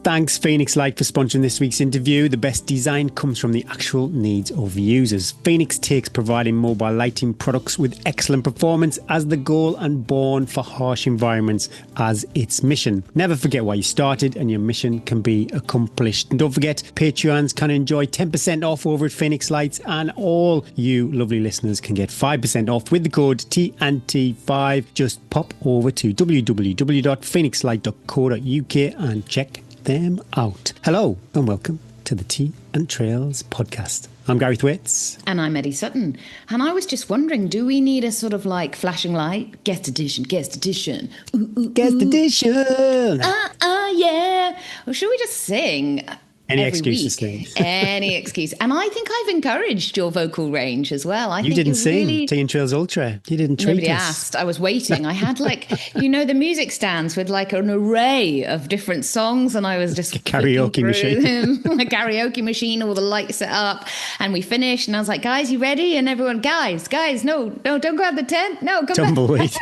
Thanks Phoenix Light for sponsoring this week's interview. The best design comes from the actual needs of users. Phoenix takes providing mobile lighting products with excellent performance as the goal and born for harsh environments as its mission. Never forget why you started and your mission can be accomplished. And don't forget, Patreons can enjoy 10% off over at Phoenix Lights, and all you lovely listeners can get 5% off with the code TNT5. Just pop over to www.phoenixlight.co.uk and check them out. Hello and welcome to the Tea and Trails podcast. I'm Gary Thwaites. And I'm Eddie Sutton. And I was just wondering, do we need a sort of like flashing light? Guest edition, guest edition. Ooh, ooh, guest edition. Yeah. Or should we just sing? Any excuse. Any excuse. And I think I've encouraged your vocal range as well. You didn't sing really... Tea and Trails Ultra. You didn't treat Nobody us. asked. I was waiting. I had the music stands with like an array of different songs, and I was just a karaoke machine. A karaoke machine, all the lights set up, and we finished. And I was like, guys, you ready? And everyone, guys, no, don't grab the tent. No, come Tumbleweed.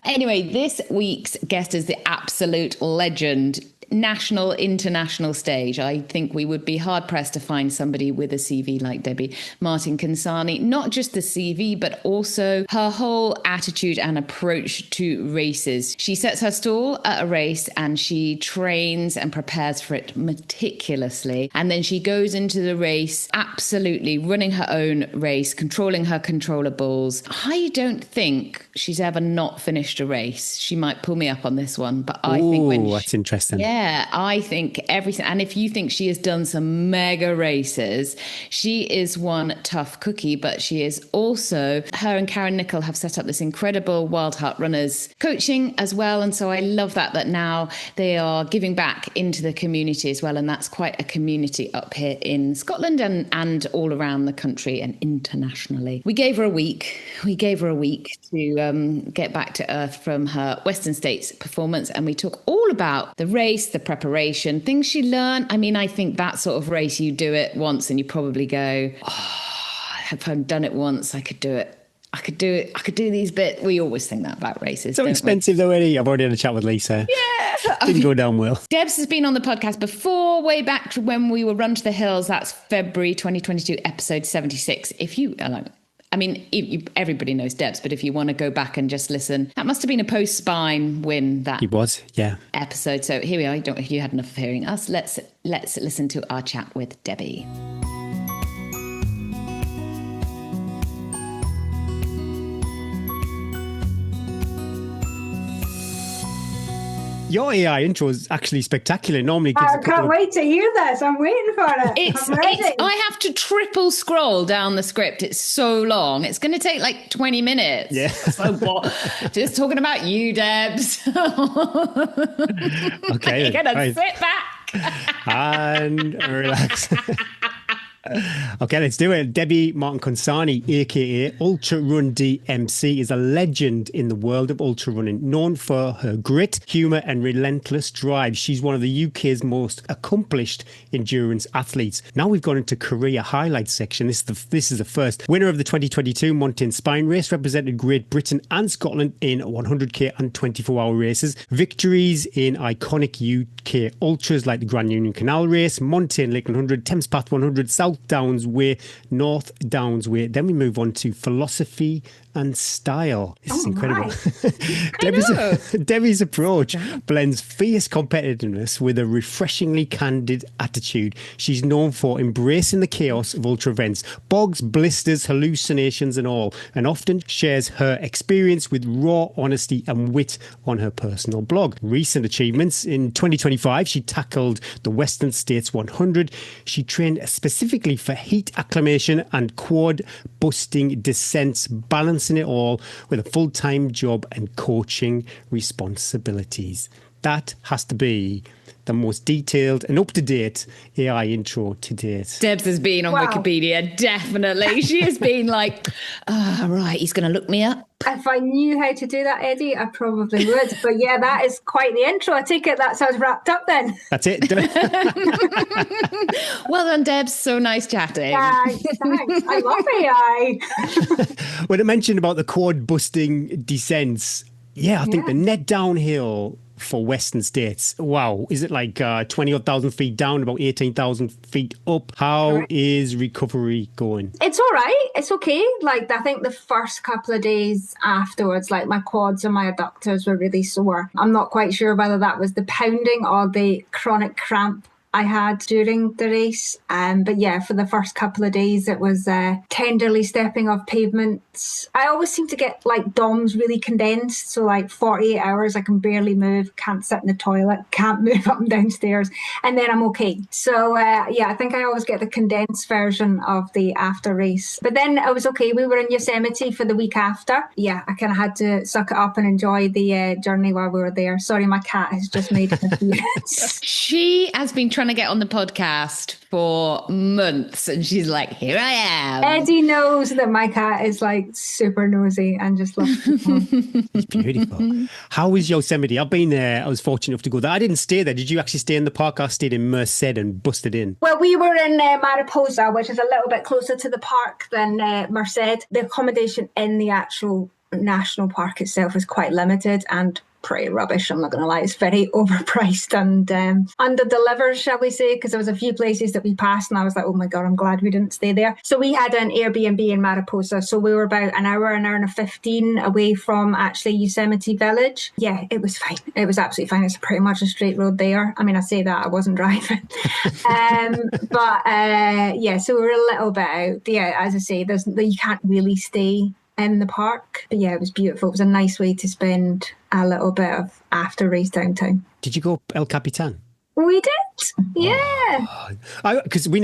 Anyway, this week's guest is the absolute legend. National, international stage. I think we would be hard pressed to find somebody with a CV like Debbie Martin-Consani. Not just the CV, but also her whole attitude and approach to races. She sets her stall at a race and she trains and prepares for it meticulously. And then she goes into the race absolutely running her own race, controlling her controllables. I don't think she's ever not finished a race. She might pull me up on this one, but I think when that's interesting. Yeah, I think everything. And if you think she has done some mega races, she is one tough cookie, but she is also, her and Karen Nicol have set up this incredible Wild Heart Runners coaching as well. And so I love that now they are giving back into the community as well. And that's quite a community up here in Scotland and all around the country and internationally. We gave her a week. to get back to earth from her Western States performance. And we talk all about the race, the preparation, things she learned. I mean, I think that sort of race, you do it once and you probably go, if I'd done it once, I could do it. I could do these bits. We always think that about races. So expensive though, Eddie. I've already had a chat with Lisa. Yeah. Didn't go down well. Debs has been on the podcast before, way back to when we were Run to the Hills. That's February 2022, episode 76. If you... everybody knows Debs, but if you want to go back and just listen, that must have been a post-spine win, that he was, yeah. episode. So here we are. If you had enough of hearing us, let's listen to our chat with Debbie. Your AI intro is actually spectacular. Normally, I can't wait to hear this. I'm waiting for it. I'm ready. I have to triple scroll down the script. It's so long. It's going to take like 20 minutes. Yeah. So what? Just talking about you, Debs. Okay. You're going to sit back and relax. Okay, let's do it. Debbie Martin-Consani, aka UltraRunDMC, is a legend in the world of ultra running, known for her grit, humour and relentless drive. She's one of the UK's most accomplished endurance athletes. Now we've gone into career highlights section. This is the first. Winner of the 2022 Mountain Spine Race, represented Great Britain and Scotland in 100k and 24-hour races. Victories in iconic UK ultras like the Grand Union Canal Race, Montane Lake 100, Thames Path 100, South Downs Way, North Downs Way. Then we move on to philosophy and style. This is incredible. Debbie's approach blends fierce competitiveness with a refreshingly candid attitude. She's known for embracing the chaos of ultra events, bogs, blisters, hallucinations and all, and often shares her experience with raw honesty and wit on her personal blog. Recent achievements: in 2025, she tackled the Western States 100. She trained specifically for heat acclimation and quad busting descents, balancing it all with a full-time job and coaching responsibilities. That has to be the most detailed and up-to-date AI intro to date. Debs has been on Wikipedia, definitely. She has been like, right, he's going to look me up. If I knew how to do that, Eddie, I probably would. But yeah, that is quite the intro. I take it that's us wrapped up then. That's it. Well done, Debs. So nice chatting. Thanks. I love AI. When I mentioned about the quad busting descents, I think the net downhill for Western states. Wow. Is it like 20 odd thousand feet down, about 18,000 feet up? How is recovery going? It's all right. It's okay. Like, I think the first couple of days afterwards, like my quads and my adductors were really sore. I'm not quite sure whether that was the pounding or the chronic cramp I had during the race. But yeah, for the first couple of days, it was tenderly stepping off pavements. I always seem to get like DOMs really condensed. So like 48 hours, I can barely move, can't sit in the toilet, can't move up and downstairs, and then I'm okay. So yeah, I think I always get the condensed version of the after race. But then I was okay. We were in Yosemite for the week after. Yeah, I kind of had to suck it up and enjoy the journey while we were there. Sorry, my cat has just made an appearance. She has been trying to get on the podcast for months, and she's like, here I am. Eddie knows that my cat is like super nosy and just loves people. It's beautiful. How was Yosemite? I've been there. I was fortunate enough to go there. I didn't stay there. Did you actually stay in the park? I stayed in Merced and busted in. Well, we were in Mariposa, which is a little bit closer to the park than Merced. The accommodation in the actual national park itself is quite limited and pretty rubbish, I'm not going to lie. It's very overpriced and under-delivered, shall we say, because there was a few places that we passed and I was like, oh my God, I'm glad we didn't stay there. So we had an Airbnb in Mariposa. So we were about an hour and 15 away from actually Yosemite Village. Yeah, it was fine. It was absolutely fine. It's pretty much a straight road there. I mean, I say that, I wasn't driving. Yeah, so we were a little bit out. Yeah, as I say, you can't really stay in the park. But yeah, it was beautiful. It was a nice way to spend a little bit of after race downtime. Did you go El Capitan? We did, yeah. Because we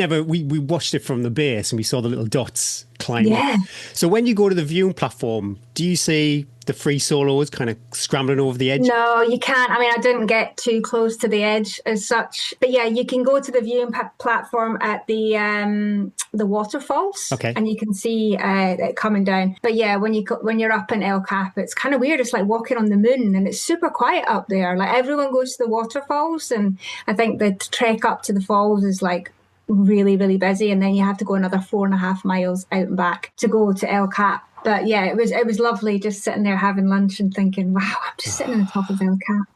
watched it from the base and we saw the little dots climbing. Yeah. So when you go to the viewing platform, do you see the free solos kind of scrambling over the edge? No, you can't. I mean, I didn't get too close to the edge as such. But yeah, you can go to the viewing platform at the waterfalls. Okay. And you can see it coming down. But yeah, when you're up in El Cap, it's kind of weird. It's like walking on the moon and it's super quiet up there. Like everyone goes to the waterfalls, and I think the trek up to the falls is like really, really busy. And then you have to go another 4.5 miles out and back to go to El Cap. But yeah, it was lovely just sitting there having lunch and thinking, wow, I'm just sitting on the top of El Cap.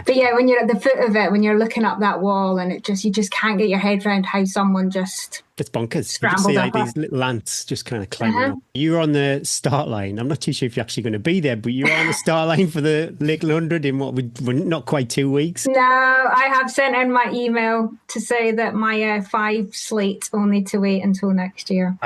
But yeah, when you're at the foot of it, when you're looking up that wall and you just can't get your head around how someone just... It's bonkers. You can see like these little ants just kind of climbing up. You're on the start line. I'm not too sure if you're actually going to be there, but you're on the start line for the Lake 100 in what we're not quite 2 weeks. No, I have sent in my email to say that my 5 slate will need to wait until next year.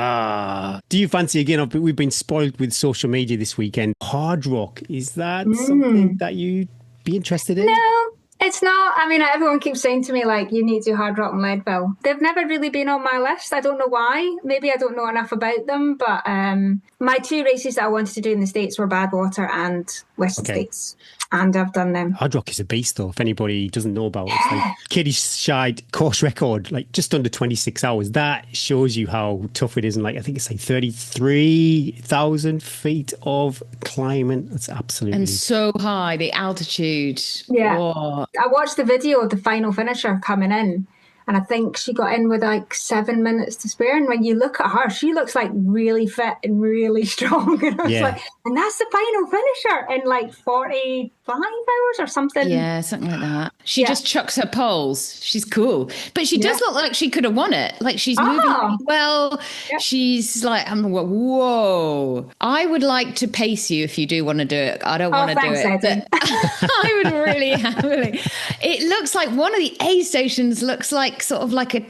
Do you fancy, again, we've been spoiled with social media this weekend, hard rock? Is that something that you'd be interested in? No. It's not. I mean, everyone keeps saying to me, like, you need to do Hard Rock and Leadville. They've never really been on my list. I don't know why. Maybe I don't know enough about them. But my 2 races that I wanted to do in the States were Badwater and Western States. And I've done them. Hard Rock is a beast, though, if anybody doesn't know about it. It's like Katie Scheid course record, like just under 26 hours. That shows you how tough it is. And like, I think it's like 33,000 feet of climbing. That's absolutely... And so high, the altitude. Yeah. Oh. I watched the video of the final finisher coming in, and I think she got in with like 7 minutes to spare. And when you look at her, she looks like really fit and really strong. And I was like, and that's the final finisher in like 45 hours or something. Yeah, something like that. She just chucks her poles. She's cool. But she does look like she could have won it. Like she's moving really well. Yep. She's like, whoa. I would like to pace you if you do want to do it. I don't want to do it. But I would really happily. It looks like one of the aid stations looks like sort of like a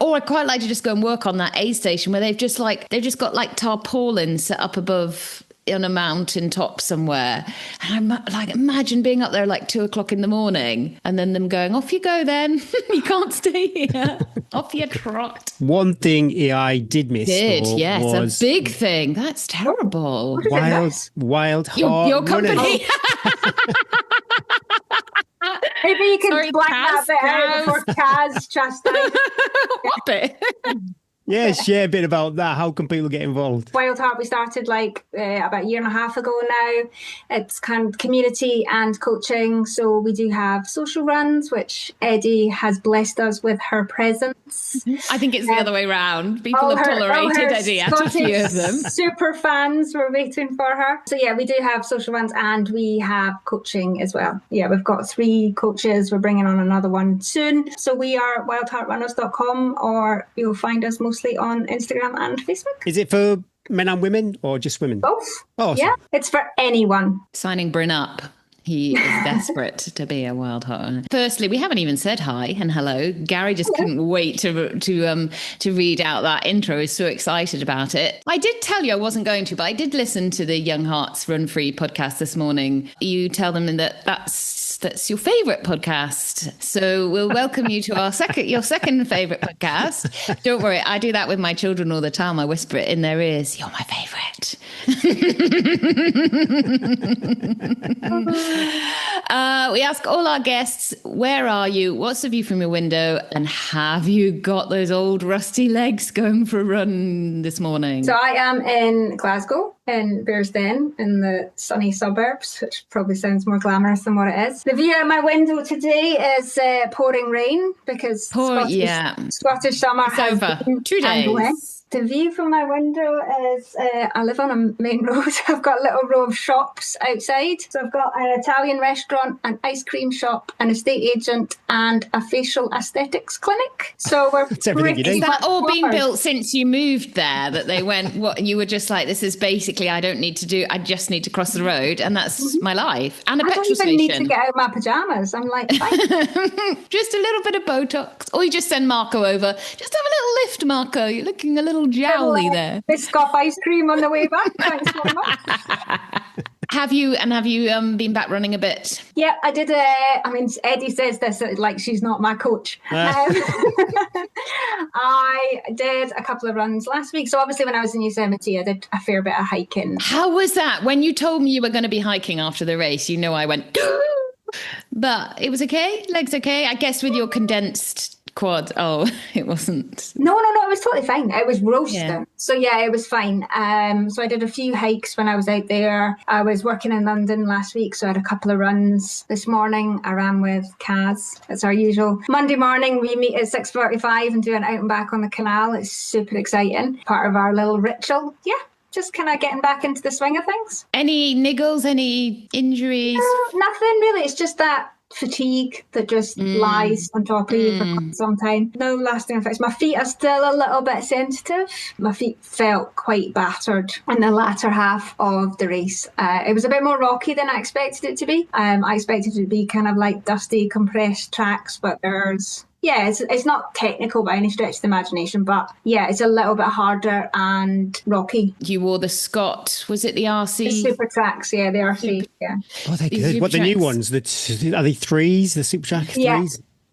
or I'd quite like to just go and work on that aid station where they've just got like tarpaulins set up above on a mountain top somewhere. And I'm like, imagine being up there like 2:00 in the morning and then them going, off you go then. You can't stay here. Off you trot. One thing AI did miss. Yes, a big thing. That's terrible. Wild your company. Maybe you can blank that bit out before Kaz chastises. What bit? Yeah, share a bit about that. How can people get involved? Wild Heart, we started like about a year and a half ago now. It's kind of community and coaching. So we do have social runs, which Eddie has blessed us with her presence. I think it's the other way around. People have tolerated Eddie after a few of them. Super fans were waiting for her. So yeah, we do have social runs and we have coaching as well. Yeah, we've got 3 coaches. We're bringing on another one soon. So we are wildheartrunners.com, or you'll find us mostly on Instagram and Facebook. Is it for men and women or just women? Both. Oh, awesome. Yeah, it's for anyone. Signing Bryn up. He is desperate to be a wild heart. Firstly, we haven't even said hi and hello. Gary just couldn't wait to read out that intro. He's so excited about it. I did tell you I wasn't going to, but I did listen to the Young Hearts Run Free podcast this morning. You tell them that that's your favourite podcast. So we'll welcome you to your second favourite podcast. Don't worry, I do that with my children all the time. I whisper it in their ears. You're my favourite. We ask all our guests, where are you? What's the view from your window? And have you got those old rusty legs going for a run this morning? So I am in Glasgow, in Bearsden, in the sunny suburbs, which probably sounds more glamorous than what it is. The view out my window today is pouring rain because Scottish summer has over. been 2 days. The view from my window is, I live on a main road. I've got a little row of shops outside. So I've got an Italian restaurant, an ice cream shop, an estate agent, and a facial aesthetics clinic. So we're Is that all been built since you moved there? That they went, what? You were just like, this is basically, I just need to cross the road, and that's my life. And a petrol station. I don't even need to get out of my pajamas. I'm like, fine. Just a little bit of Botox. Or you just send Marco over. Just have a little lift, Marco. You're looking a little jowly there. Biscoff ice cream on the way back. Thanks very much. Have you been back running a bit? Yeah, I did. Eddie says this like she's not my coach. I did a couple of runs last week. So obviously when I was in Yosemite, I did a fair bit of hiking. How was that? When you told me you were going to be hiking after the race, I went, but it was okay? Legs okay? I guess with your condensed quad. Oh, it wasn't. No, it was totally fine. I was roasting. Yeah. So yeah, it was fine. So I did a few hikes when I was out there. I was working in London last week, so I had a couple of runs. This morning I ran with Kaz. It's our usual Monday morning. We meet at 6:45 and do an out and back on the canal. It's super exciting. Part of our little ritual. Yeah. Just kind of getting back into the swing of things. Any niggles, any injuries? Nothing really. It's just that fatigue that just lies on top of you for quite some time. No lasting effects. My feet are still a little bit sensitive. My feet felt quite battered in the latter half of the race. It was a bit more rocky than I expected it to be. I expected it to be kind of like dusty, compressed tracks, but it's not technical by any stretch of the imagination, but yeah, it's a little bit harder and rocky. You wore the Scott, was it the RC? The Super Tracks, yeah, the RC, yeah. Oh, they're good. What, the new ones? Are they 3s, the Super Track 3s? Yeah.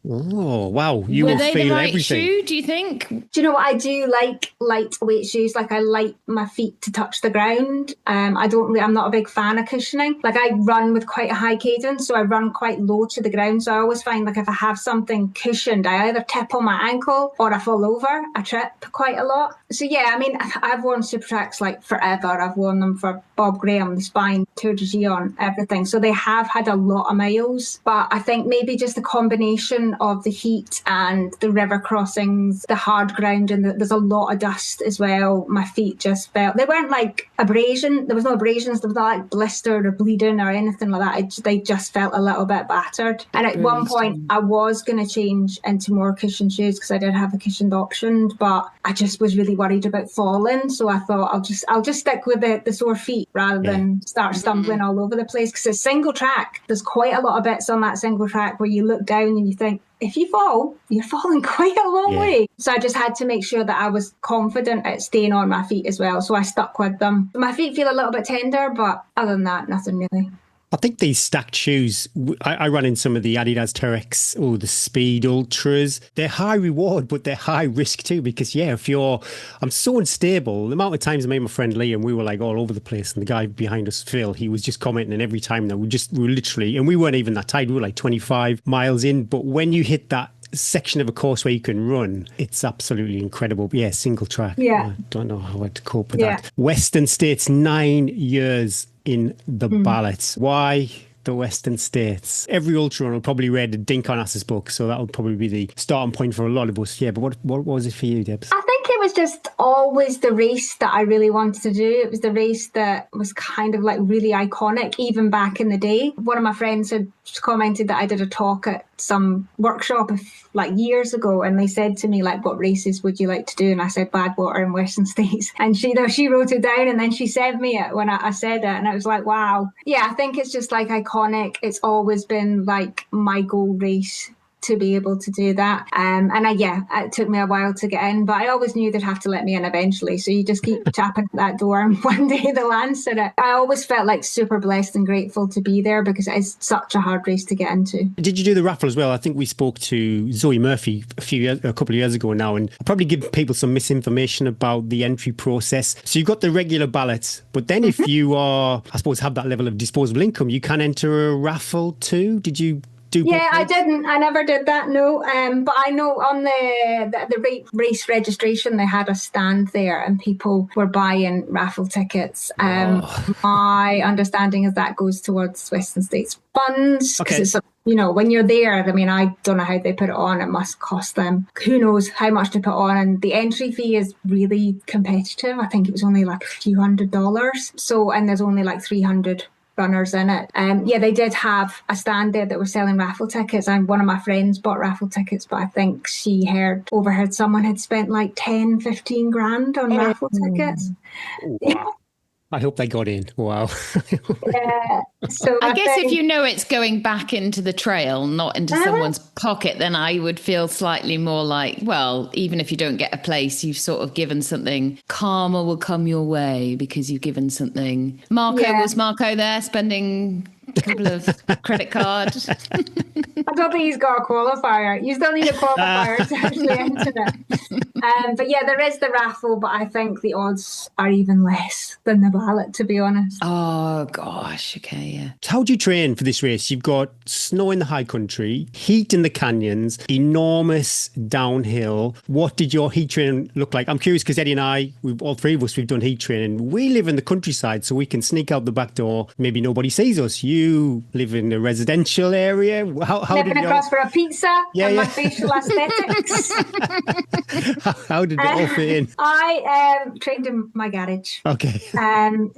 Oh, wow. You Were will they feel the right everything. shoe, do you think? Do you know what? I do like lightweight shoes. Like I like my feet to touch the ground. I'm not a big fan of cushioning. Like I run with quite a high cadence, so I run quite low to the ground. So I always find like if I have something cushioned, I either tip on my ankle or I fall over. I trip quite a lot. So yeah, I mean, I've worn Super Tracks like forever. I've worn them for Bob Graham, the Spine, Tour de Gion, everything. So they have had a lot of miles. But I think maybe just the combination of the heat and the river crossings, the hard ground, and there's a lot of dust as well. My feet just felt, they weren't like abrasion. There was no abrasions. There was not like blistered or bleeding or anything like that. They just felt a little bit battered. And at one point I was going to change into more cushioned shoes because I did have a cushioned option, but I just was really worried about falling. So I thought I'll just stick with the sore feet rather than start stumbling all over the place. Because it's single track. There's quite a lot of bits on that single track where you look down and you think, if you fall, you're falling quite a long way. So I just had to make sure that I was confident at staying on my feet as well. So I stuck with them. My feet feel a little bit tender, but other than that, nothing really. I think these stacked shoes, I run in some of the Adidas Terex or the Speed Ultras. They're high reward, but they're high risk too, because I'm so unstable. The amount of times I made my friend Liam, we were like all over the place, and the guy behind us, Phil, he was just commenting, and every time that we were literally, and we weren't even that tight, we were like 25 miles in. But when you hit that section of a course where you can run, it's absolutely incredible. But yeah, single track. Yeah. I don't know how I'd cope with Yeah. that. Western States, 9 years in the ballots. Why the Western States? Every ultra runner will probably read Dink on Ass's book, so that'll probably be the starting point for a lot of us. Yeah, but what was it for you, Debs? I think it was just always the race that I really wanted to do. It was the race that was kind of like really iconic, even back in the day. One of my friends had commented that I did a talk at some workshop like years ago, and they said to me, like, what races would you like to do? And I said Badwater and Western States. And she wrote it down, and then she sent me it when I said it, and I was like, wow. Yeah, I think it's just like iconic. It's always been like my goal race to be able to do that. It took me a while to get in, but I always knew they'd have to let me in eventually. So you just keep tapping at that door, and one day they'll answer it. I always felt like super blessed and grateful to be there, because it is such a hard race to get into. Did you do the raffle as well? I think we spoke to Zoe Murphy a couple of years ago now, and I probably give people some misinformation about the entry process. So you've got the regular ballots, but then if you are, I suppose, have that level of disposable income, you can enter a raffle too. Did you? Yeah, I didn't. I never did that, no. But I know on the race registration, they had a stand there and people were buying raffle tickets. My understanding is that goes towards Western States funds. Okay. It's when you're there, I mean, I don't know how they put it on. It must cost them who knows how much to put on. And the entry fee is really competitive. I think it was only like a few $100s. So, and there's only like 300 runners in it. They did have a stand there that were selling raffle tickets, and one of my friends bought raffle tickets, but I think she overheard someone had spent like 10-15 grand on raffle tickets. Wow. I hope they got in. Wow. Yeah. So I guess if you know it's going back into the trail, not into someone's pocket, then I would feel slightly more like, well, even if you don't get a place, you've sort of given something. Karma will come your way because you've given something. Was Marco there spending a couple of credit cards? I don't think he's got a qualifier. You still need a qualifier to actually enter it. But yeah, there is the raffle, but I think the odds are even less than the ballot, to be honest. Oh, gosh. Okay, yeah. How do you train for this race? You've got snow in the high country, heat in the canyons, enormous downhill. What did your heat training look like? I'm curious because Eddie and I, all three of us, we've done heat training. We live in the countryside, so we can sneak out the back door. Maybe nobody sees us. You live in a residential area. How Nipping across for a pizza and my facial aesthetics. How did it all fit in? I trained in my garage. Okay.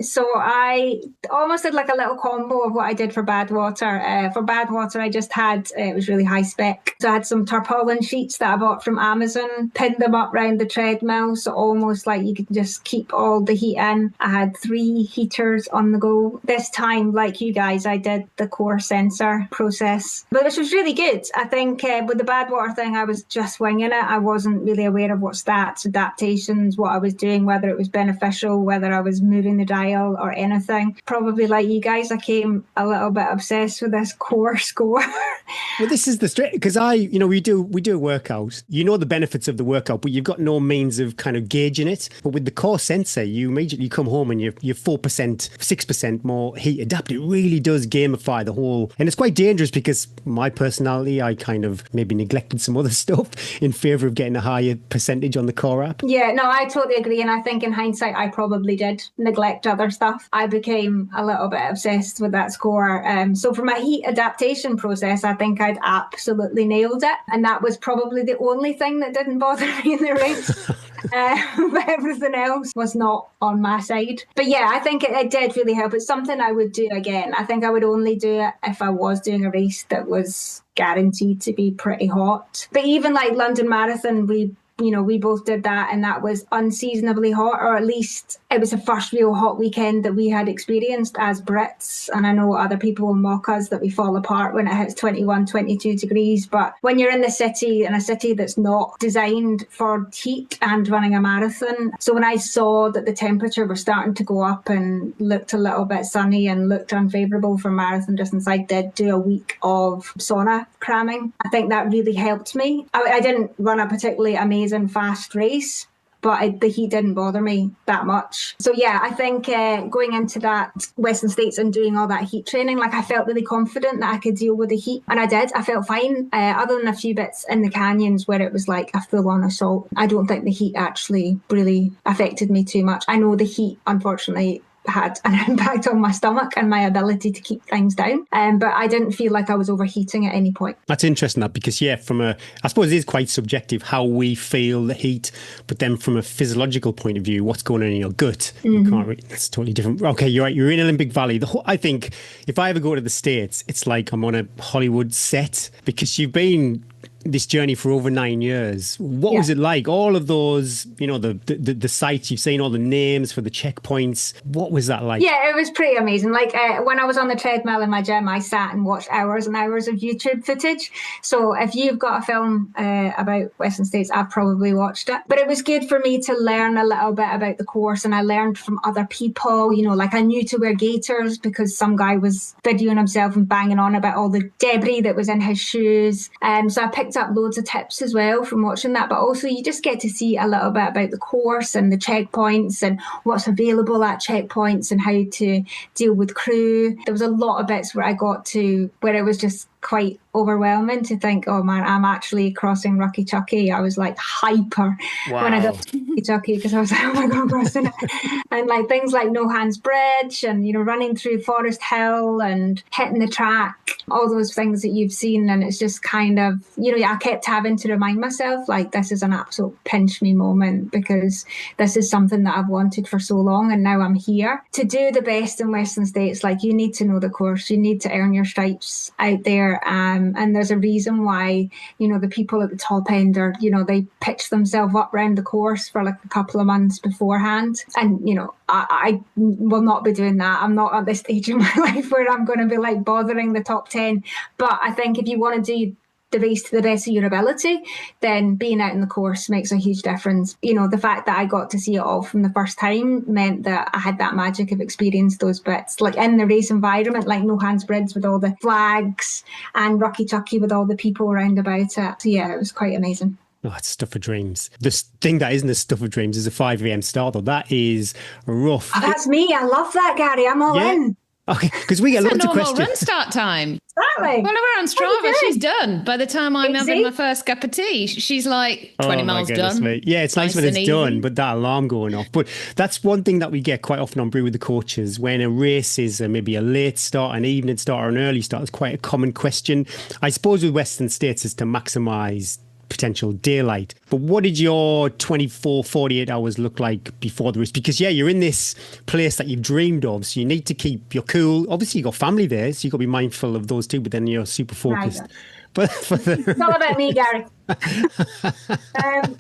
So I almost did like a little combo of what I did for Badwater. For Badwater, I just had, it was really high spec. So I had some tarpaulin sheets that I bought from Amazon, pinned them up around the treadmill. So almost like you could just keep all the heat in. I had 3 heaters on the go. This time, like you guys, I did the core sensor process, which was really good. I think with the Badwater thing, I was just winging it. I wasn't really aware of what stats, adaptations, what I was doing, whether it was beneficial, whether I was moving the dial or anything. Probably like you guys, I came a little bit obsessed with this core score. Well, this is the straight, because we do a workout. You know the benefits of the workout, but you've got no means of kind of gauging it. But with the core sensor, you immediately come home and you're 4%, 6% more heat adapted. It really does gamify the whole, and it's quite dangerous because my personality, I kind of maybe neglected some other stuff in favour of getting a higher percentage on the core app. Yeah, no, I totally agree. And I think in hindsight, I probably did neglect other stuff. I became a little bit obsessed with that score. So for my heat adaptation process, I think I'd absolutely nailed it. And that was probably the only thing that didn't bother me in the race. But everything else was not on my side. But yeah, I think it did really help. It's something I would do again. I think I would only do it if I was doing a race that was guaranteed to be pretty hot. But even like London Marathon, we both did that, and that was unseasonably hot, or at least it was the first real hot weekend that we had experienced as Brits. And I know other people will mock us that we fall apart when it hits 21, 22 degrees. But when you're in a city that's not designed for heat and running a marathon. So when I saw that the temperature was starting to go up and looked a little bit sunny and looked unfavourable for marathon distance, I did do a week of sauna cramming. I think that really helped me. I didn't run a particularly amazing fast race, but the heat didn't bother me that much. So yeah, I think going into that Western States and doing all that heat training, like I felt really confident that I could deal with the heat, and I did. I felt fine, other than a few bits in the canyons where it was like a full-on assault. I don't think the heat actually really affected me too much. I know the heat, unfortunately, had an impact on my stomach and my ability to keep things down. But I didn't feel like I was overheating at any point. That's interesting, that, because I suppose it is quite subjective how we feel the heat, but then from a physiological point of view, what's going on in your gut, you can't really, that's totally different. Okay, you're right, you're in Olympic Valley. I think if I ever go to the States, it's like I'm on a Hollywood set, because you've been this journey for over 9 years. What was it like? All of those, the sites you've seen, all the names for the checkpoints. What was that like? Yeah, it was pretty amazing. Like when I was on the treadmill in my gym, I sat and watched hours and hours of YouTube footage. So if you've got a film about Western States, I've probably watched it. But it was good for me to learn a little bit about the course, and I learned from other people. Like I knew to wear gaiters because some guy was videoing himself and banging on about all the debris that was in his shoes. So I picked up loads of tips as well from watching that, but also you just get to see a little bit about the course and the checkpoints and what's available at checkpoints and how to deal with crew. There was a lot of bits where I got to where it was just quite overwhelming to think, oh man, I'm actually crossing Rocky Chucky. I was like hyper when I got to Rocky Chucky, because I was like, oh my God, I'm crossing it. And like things like No Hands Bridge and, running through Forest Hill and hitting the track, all those things that you've seen. And it's just kind of, I kept having to remind myself, like, this is an absolute pinch me moment, because this is something that I've wanted for so long. And now I'm here to do the best in Western States. Like, you need to know the course. You need to earn your stripes out there. And there's a reason why, the people at the top end are, they pitch themselves up around the course for like a couple of months beforehand. And, I will not be doing that. I'm not at this stage in my life where I'm going to be like bothering the top 10. But I think if you want to do the race to the best of your ability, then being out in the course makes a huge difference. The fact that I got to see it all from the first time meant that I had that magic of experienced those bits, like in the race environment, like No Hands Bridge with all the flags and Rocky Chucky with all the people around about it. So yeah, it was quite amazing. Oh, it's stuff of dreams. The thing that isn't the stuff of dreams is a 5 a.m. start, though. That is rough. Oh, that's me. I love that, Gary. I'm all in. Okay, because we get lots of questions. Run start time. Exactly. Well, we're on Strava. She's done. By the time I'm having my first cup of tea, she's like 20 miles done. Mate. Yeah, it's nice when it's done, but that alarm going off. But that's one thing that we get quite often on Brew with the coaches. When a race is maybe a late start, an evening start, or an early start, it's quite a common question. I suppose with Western States is to maximise potential daylight. But what did your 24, 48 hours look like before the race? Because you're in this place that you've dreamed of, so you need to keep your cool. Obviously, you've got family there, so you've got to be mindful of those too, but then you're super focused. But it's all about me, Gary.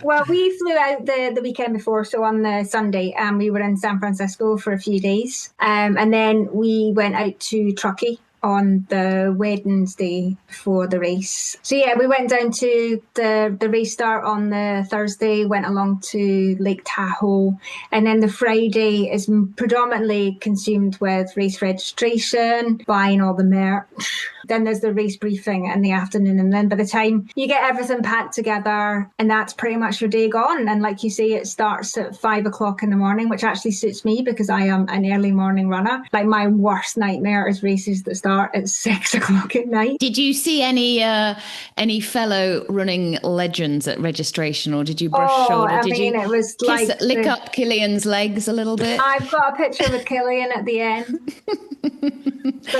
Well, we flew out the weekend before, so on the Sunday, and we were in San Francisco for a few days. And then we went out to Truckee on the Wednesday before the race. So yeah, we went down to the race start on the Thursday, went along to Lake Tahoe, and then the Friday is predominantly consumed with race registration, buying all the merch. Then there's the race briefing in the afternoon, and then by the time you get everything packed together, and that's pretty much your day gone. And like you say, it starts at 5 o'clock in the morning, which actually suits me because I am an early morning runner. Like my worst nightmare is races that start at 6 o'clock at night. Did you see any fellow running legends at registration, or did you brush shoulder? It was lick up Killian's legs a little bit? I've got a picture with Killian at the end.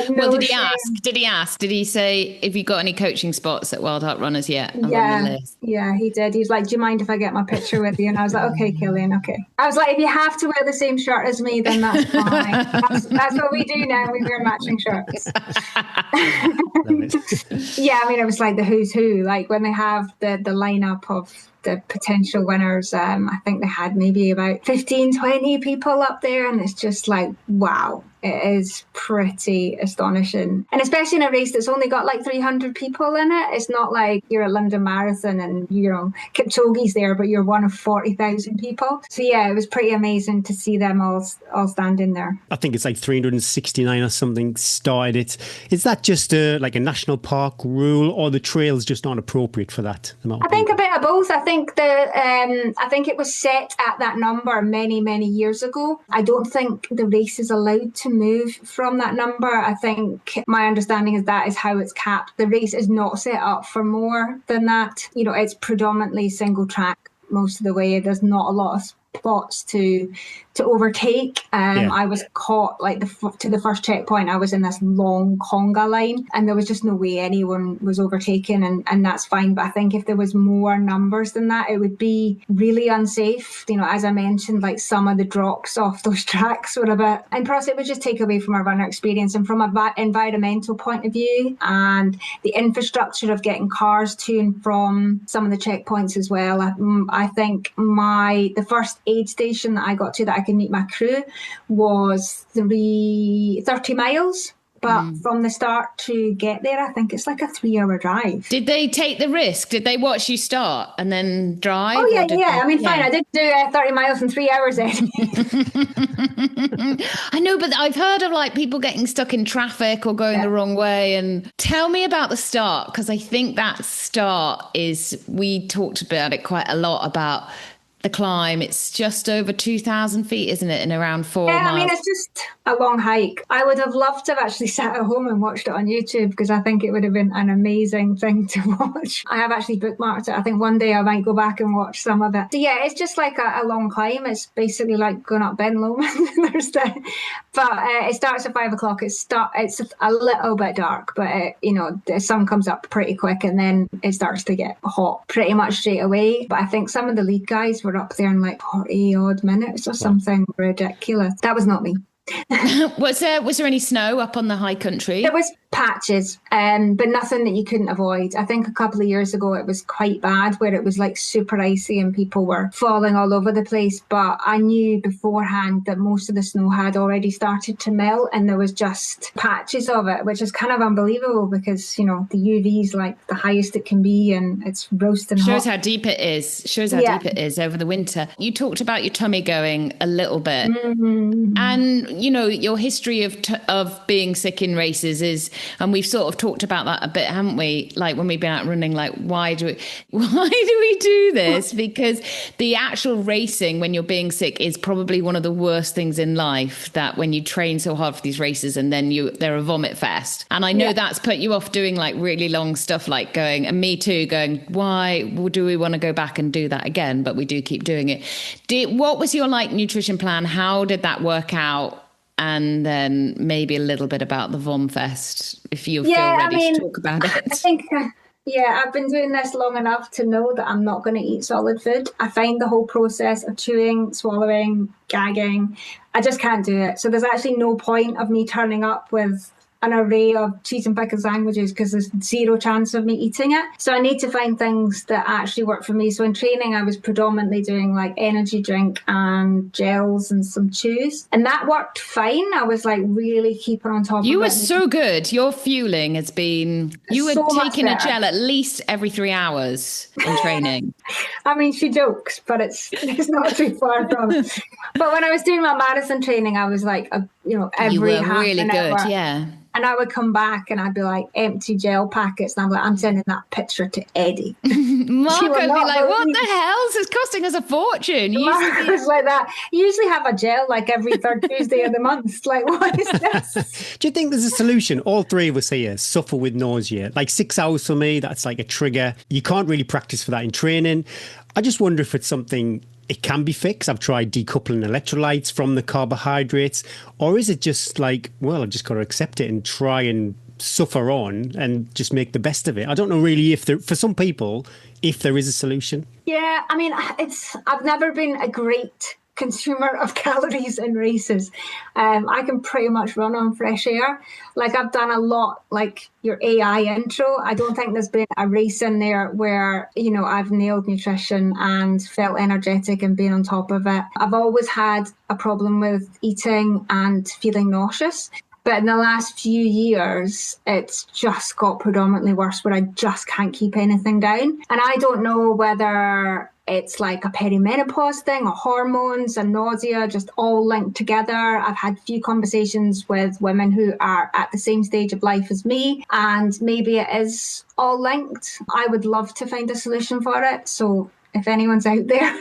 Well, did he ask? Did he say, have you got any coaching spots at Wild Heart Runners yet? Yeah, he did. He was like, do you mind if I get my picture with you? And I was like, okay, Killian, okay. I was like, if you have to wear the same shirt as me, then that's fine. That's what we do now. We wear matching shirts. Yeah, it was like the who's who. Like when they have the lineup of the potential winners, I think they had maybe about 15, 20 people up there, and it's just like, wow. It is pretty astonishing. And especially in a race that's only got like 300 people in it. It's not like you're at London Marathon and, Kipchoge's there, but you're one of 40,000 people. So yeah, it was pretty amazing to see them all standing there. I think it's like 369 or something started it. Is that just a national park rule, or the trails just not appropriate for that? I think a bit of both. I think think I think it was set at that number many, many years ago. I don't think the race is allowed to move from that number. I think my understanding is that is how it's capped. The race is not set up for more than that. You know, it's predominantly single track most of the way. There's not a lot of spots to overtake. I was caught like to the first checkpoint. I was in this long conga line, and there was just no way anyone was overtaken, and that's fine. But I think if there was more numbers than that, it would be really unsafe. You know, as I mentioned, like some of the drops off those tracks were a bit, and plus it would just take away from our runner experience. And from an environmental point of view, and the infrastructure of getting cars to and from some of the checkpoints as well. I think the first aid station that I got to that I could meet my crew was 30 miles. But from the start to get there, I think it's like a 3-hour drive. Did they take the risk? Did they watch you start and then drive? Oh, yeah. I mean, fine. I did do 30 miles in 3 hours then. I know, but I've heard of like people getting stuck in traffic or going the wrong way. And tell me about the start, because I think that start we talked about it quite a lot about the climb. It's just over 2,000 feet, isn't it? In around 4 miles. I mean, it's just a long hike. I would have loved to have actually sat at home and watched it on YouTube, because I think it would have been an amazing thing to watch. I have actually bookmarked it. I think one day I might go back and watch some of it. So yeah, it's just like a long climb. It's basically like going up Ben Lomond. But it starts at 5 o'clock. It's a little bit dark, but the sun comes up pretty quick, and then it starts to get hot pretty much straight away. But I think some of the lead guys were up there in like 40 odd minutes or something ridiculous. That was not me. Was there any snow up on the high country? There was patches, but nothing that you couldn't avoid. I think a couple of years ago it was quite bad, where it was like super icy and people were falling all over the place. But I knew beforehand that most of the snow had already started to melt, and there was just patches of it, which is kind of unbelievable, because the UV is like the highest it can be, and it's roasting hot. Shows how deep it is. Deep it is over the winter. You talked about your tummy going a little bit, and your history of being sick in races is, and we've sort of talked about that a bit, haven't we? Like when we've been out running, like why do we do this? Because the actual racing when you're being sick is probably one of the worst things in life, that when you train so hard for these races and then they're a vomit fest. And I know that's put you off doing like really long stuff, like going, and me too, going, why do we want to go back and do that again? But we do keep doing it. What was your like nutrition plan? How did that work out? And then maybe a little bit about the Vom Fest, if you feel ready to talk about it. I think, I've been doing this long enough to know that I'm not going to eat solid food. I find the whole process of chewing, swallowing, gagging, I just can't do it. So there's actually no point of me turning up with an array of cheese and pickle sandwiches, because there's zero chance of me eating it. So I need to find things that actually work for me. So in training, I was predominantly doing like energy drink and gels and some chews, and that worked fine. I was like really keeping on top of it. You were so good. Your fueling has been, you were taking a gel at least every 3 hours in training. I mean, she jokes, but it's not too far from it. But when I was doing my marathon training, I was like, every you were half really an good, hour. yeah. And I would come back and I'd be like empty gel packets, and I'm like, I'm sending that picture to Eddie. Marco would be like, what the hell? It's costing us a fortune. Marco was like that. You usually have a gel like every third Tuesday of the month. Like, what is this? Do you think there's a solution? All three of us here suffer with nausea. Like 6 hours for me, that's like a trigger. You can't really practice for that in training. I just wonder if it's something it can be fixed. I've tried decoupling electrolytes from the carbohydrates. Or is it just like, well, I've just got to accept it and try and suffer on and just make the best of it? I don't know really for some people, if there is a solution. Yeah, I mean, I've never been a great consumer of calories in races. I can pretty much run on fresh air. Like I've done a lot, like your AI intro. I don't think there's been a race in there where, I've nailed nutrition and felt energetic and been on top of it. I've always had a problem with eating and feeling nauseous. But in the last few years, it's just got predominantly worse, where I just can't keep anything down. And I don't know whether it's like a perimenopause thing or hormones and nausea just all linked together. I've had a few conversations with women who are at the same stage of life as me, and maybe it is all linked. I would love to find a solution for it. So if anyone's out there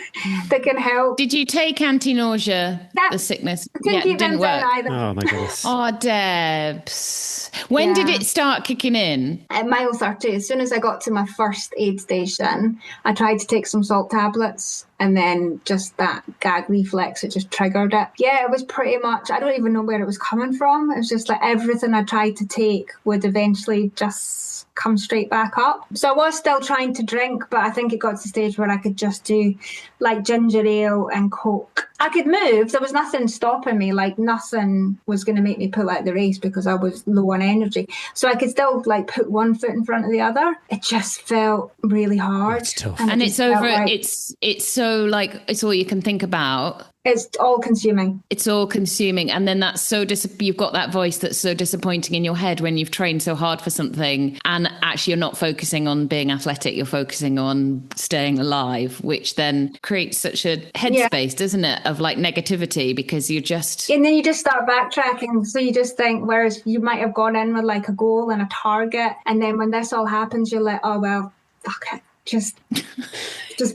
that can help. Did you take anti-nausea, the sickness? It didn't work either. Oh, my goodness. Oh, Debs. When did it start kicking in? At mile 30, as soon as I got to my first aid station, I tried to take some salt tablets, and then just that gag reflex, it just triggered it. Yeah, it was pretty much, I don't even know where it was coming from. It was just like everything I tried to take would eventually just come straight back up. So I was still trying to drink, but I think it got to the stage where I could just do like ginger ale and Coke. I could move. There was nothing stopping me. Like nothing was going to make me pull out the race because I was low on energy. So I could still like put one foot in front of the other. It just felt really hard. It's tough. And it's over. It's so like, it's all you can think about. It's all consuming. It's all consuming. And then that's so, you've got that voice that's so disappointing in your head when you've trained so hard for something and actually you're not focusing on being athletic, you're focusing on staying alive, which then creates such a headspace, doesn't it, of like negativity because you're just... And then you just start backtracking. So you just think, whereas you might have gone in with like a goal and a target. And then when this all happens, you're like, oh, well, fuck it. Just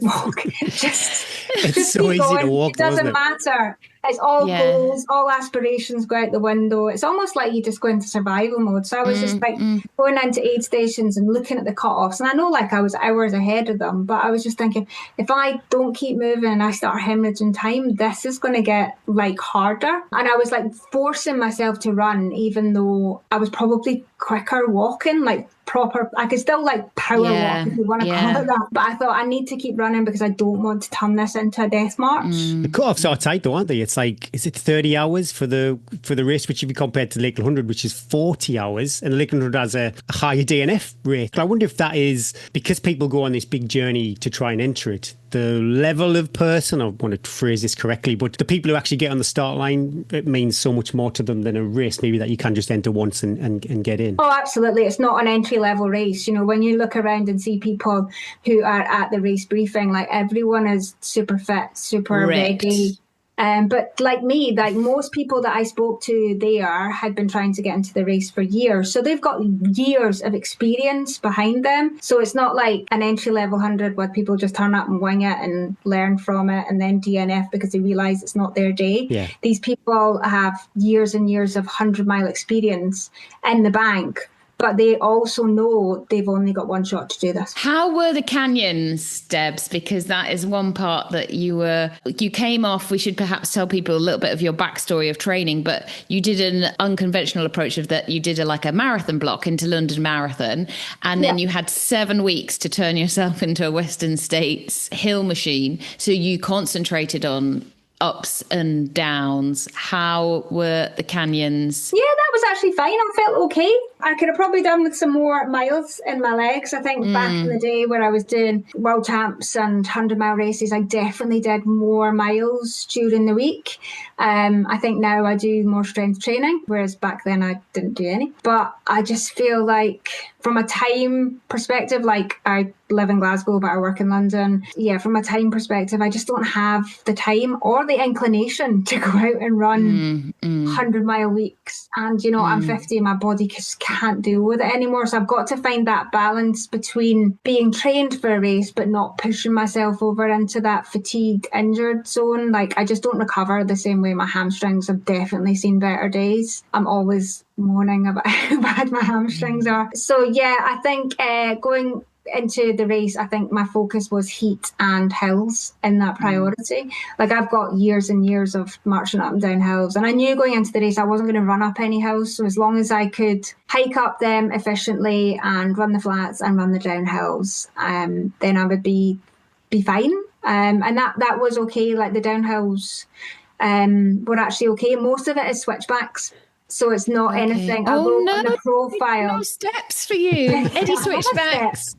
walk. It's so easy to walk. It doesn't matter. It's all goals, all aspirations go out the window. It's almost like you just go into survival mode. So I was just like going into aid stations and looking at the cutoffs. And I know like I was hours ahead of them, but I was just thinking, if I don't keep moving and I start hemorrhaging time, this is going to get like harder. And I was like forcing myself to run, even though I was probably quicker walking, like proper. I could still like power walk if you want to call it that. But I thought I need to keep running because I don't want to turn this into a death march. The cut-offs are tight though, aren't they? It's like, is it 30 hours for the race, which if you compare to the Lakeland 100, which is 40 hours, and the Lakeland 100 has a higher DNF rate. I wonder if that is because people go on this big journey to try and enter it. The level of person, I want to phrase this correctly, but the people who actually get on the start line, it means so much more to them than a race, maybe that you can just enter once and get in. Oh, absolutely. It's not an entry-level race. You know, when you look around and see people who are at the race briefing, like everyone is super fit, super ready. But like me, like most people that I spoke to there had been trying to get into the race for years. So they've got years of experience behind them. So it's not like an entry-level 100 where people just turn up and wing it and learn from it and then DNF because they realise it's not their day. Yeah. These people have years and years of 100-mile experience in the bank. But they also know they've only got one shot to do this. How were the canyons, Debs? Because that is one part that you came off. We should perhaps tell people a little bit of your backstory of training, but you did an unconventional approach of that. You did a marathon block into London Marathon, and then you had 7 weeks to turn yourself into a Western States hill machine. So you concentrated on ups and downs. How were the canyons? Yeah, that was actually fine. I felt okay. I could have probably done with some more miles in my legs. I think back in the day where I was doing world champs and 100-mile races, I definitely did more miles during the week. I think now I do more strength training, whereas back then I didn't do any. But I just feel like from a time perspective, like I live in Glasgow, but I work in London. Yeah, from a time perspective, I just don't have the time or the inclination to go out and run 100-mile weeks. And, you know, I'm 50 and my body just can't deal with it anymore. So I've got to find that balance between being trained for a race, but not pushing myself over into that fatigued, injured zone. Like I just don't recover the same way. My hamstrings have definitely seen better days. I'm always moaning about how bad my hamstrings are. So yeah, I think going into the race, I think my focus was heat and hills in that priority. Like I've got years and years of marching up and down hills, and I knew going into the race I wasn't going to run up any hills. So as long as I could hike up them efficiently and run the flats and run the downhills, then I would be fine. And that was okay. Like the downhills were actually okay. Most of it is switchbacks. So it's not anything on the profile. No steps for you. Eddie switchbacks.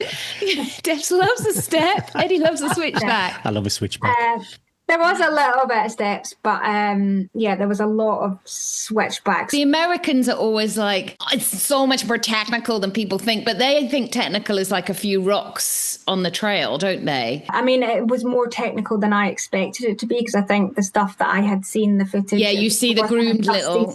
Debs loves a step. Eddie loves a switchback. I love a switchback. There was a little bit of steps, but there was a lot of switchbacks. The Americans are always like, it's so much more technical than people think, but they think technical is like a few rocks on the trail, don't they? I mean, it was more technical than I expected it to be, because I think the stuff that I had seen, the footage. Yeah, you see the groomed little,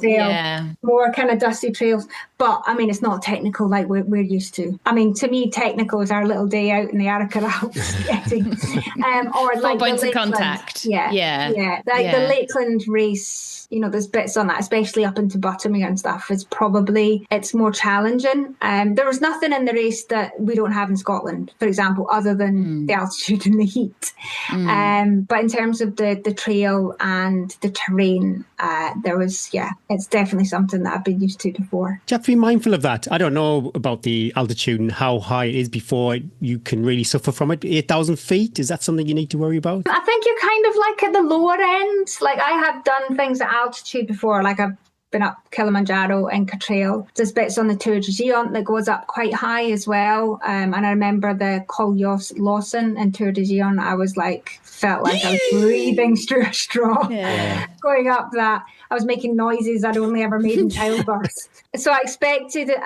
more kind of dusty trails. But I mean, it's not technical like we're used to. I mean, to me, technical is our little day out in the Arctic Alps getting, or 4 like points the of Lakeland. contact. Yeah. Like the Lakeland race, you know, there's bits on that, especially up into Buttermere and stuff. It's more challenging. There was nothing in the race that we don't have in Scotland, for example, other than the altitude and the heat. But in terms of the trail and the terrain, it's definitely something that I've been used to before. Do you have to be mindful of that? I don't know about the altitude and how high it is before you can really suffer from it. 8,000 feet, is that something you need to worry about? I think you're kind of like at the lower end. Like I have done things at altitude before, like I've been up Kilimanjaro and Catrail. There's bits on the Tour de Géant that goes up quite high as well. And I remember the Col Lawson and Tour de Géant, felt like I was breathing through a straw going up that. I was making noises I'd only ever made in childbirth. So I expected it.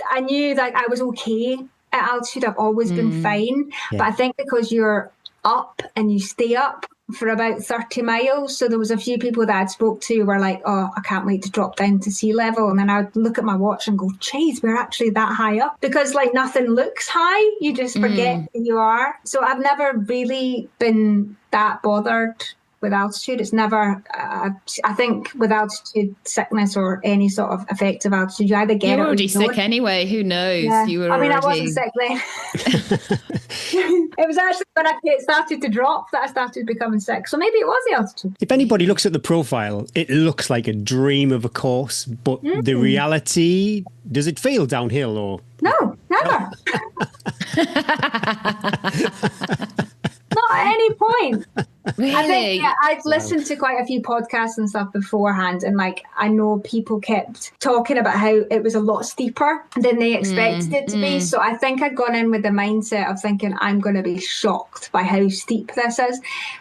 I knew that I was okay at altitude. I've always been fine. Yeah. But I think because you're up and you stay up for about 30 miles. So there was a few people that I'd spoke to were like, oh, I can't wait to drop down to sea level. And then I'd look at my watch and go, geez, we're actually that high up. Because like nothing looks high. You just forget that you are. So I've never really been that bothered with altitude. It's never, I think with altitude sickness or any sort of effect of altitude, you either get it or you already don't. sick anyway, who knows? Yeah. You were I wasn't sick then. It was actually when it started to drop that I started becoming sick. So maybe it was the altitude. If anybody looks at the profile, it looks like a dream of a course, but the reality, does it feel downhill or? No, never. Not at any point. Really? I think I've listened to quite a few podcasts and stuff beforehand, and I know people kept talking about how it was a lot steeper than they expected it to be. So I think I'd gone in with the mindset of thinking I'm going to be shocked by how steep this is,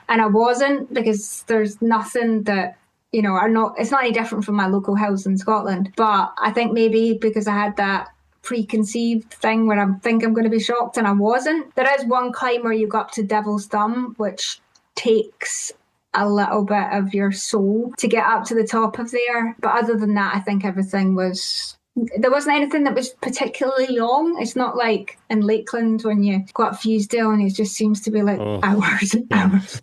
and I wasn't, because there's nothing that it's not any different from my local hills in Scotland. But I think maybe because I had that preconceived thing where I think I'm going to be shocked, and I wasn't. There is one climb where you go up to Devil's Thumb, which takes a little bit of your soul to get up to the top of there. But other than that, I think everything there wasn't anything that was particularly long. It's not like in Lakeland when you go up Fusedale and it just seems to be like hours and hours.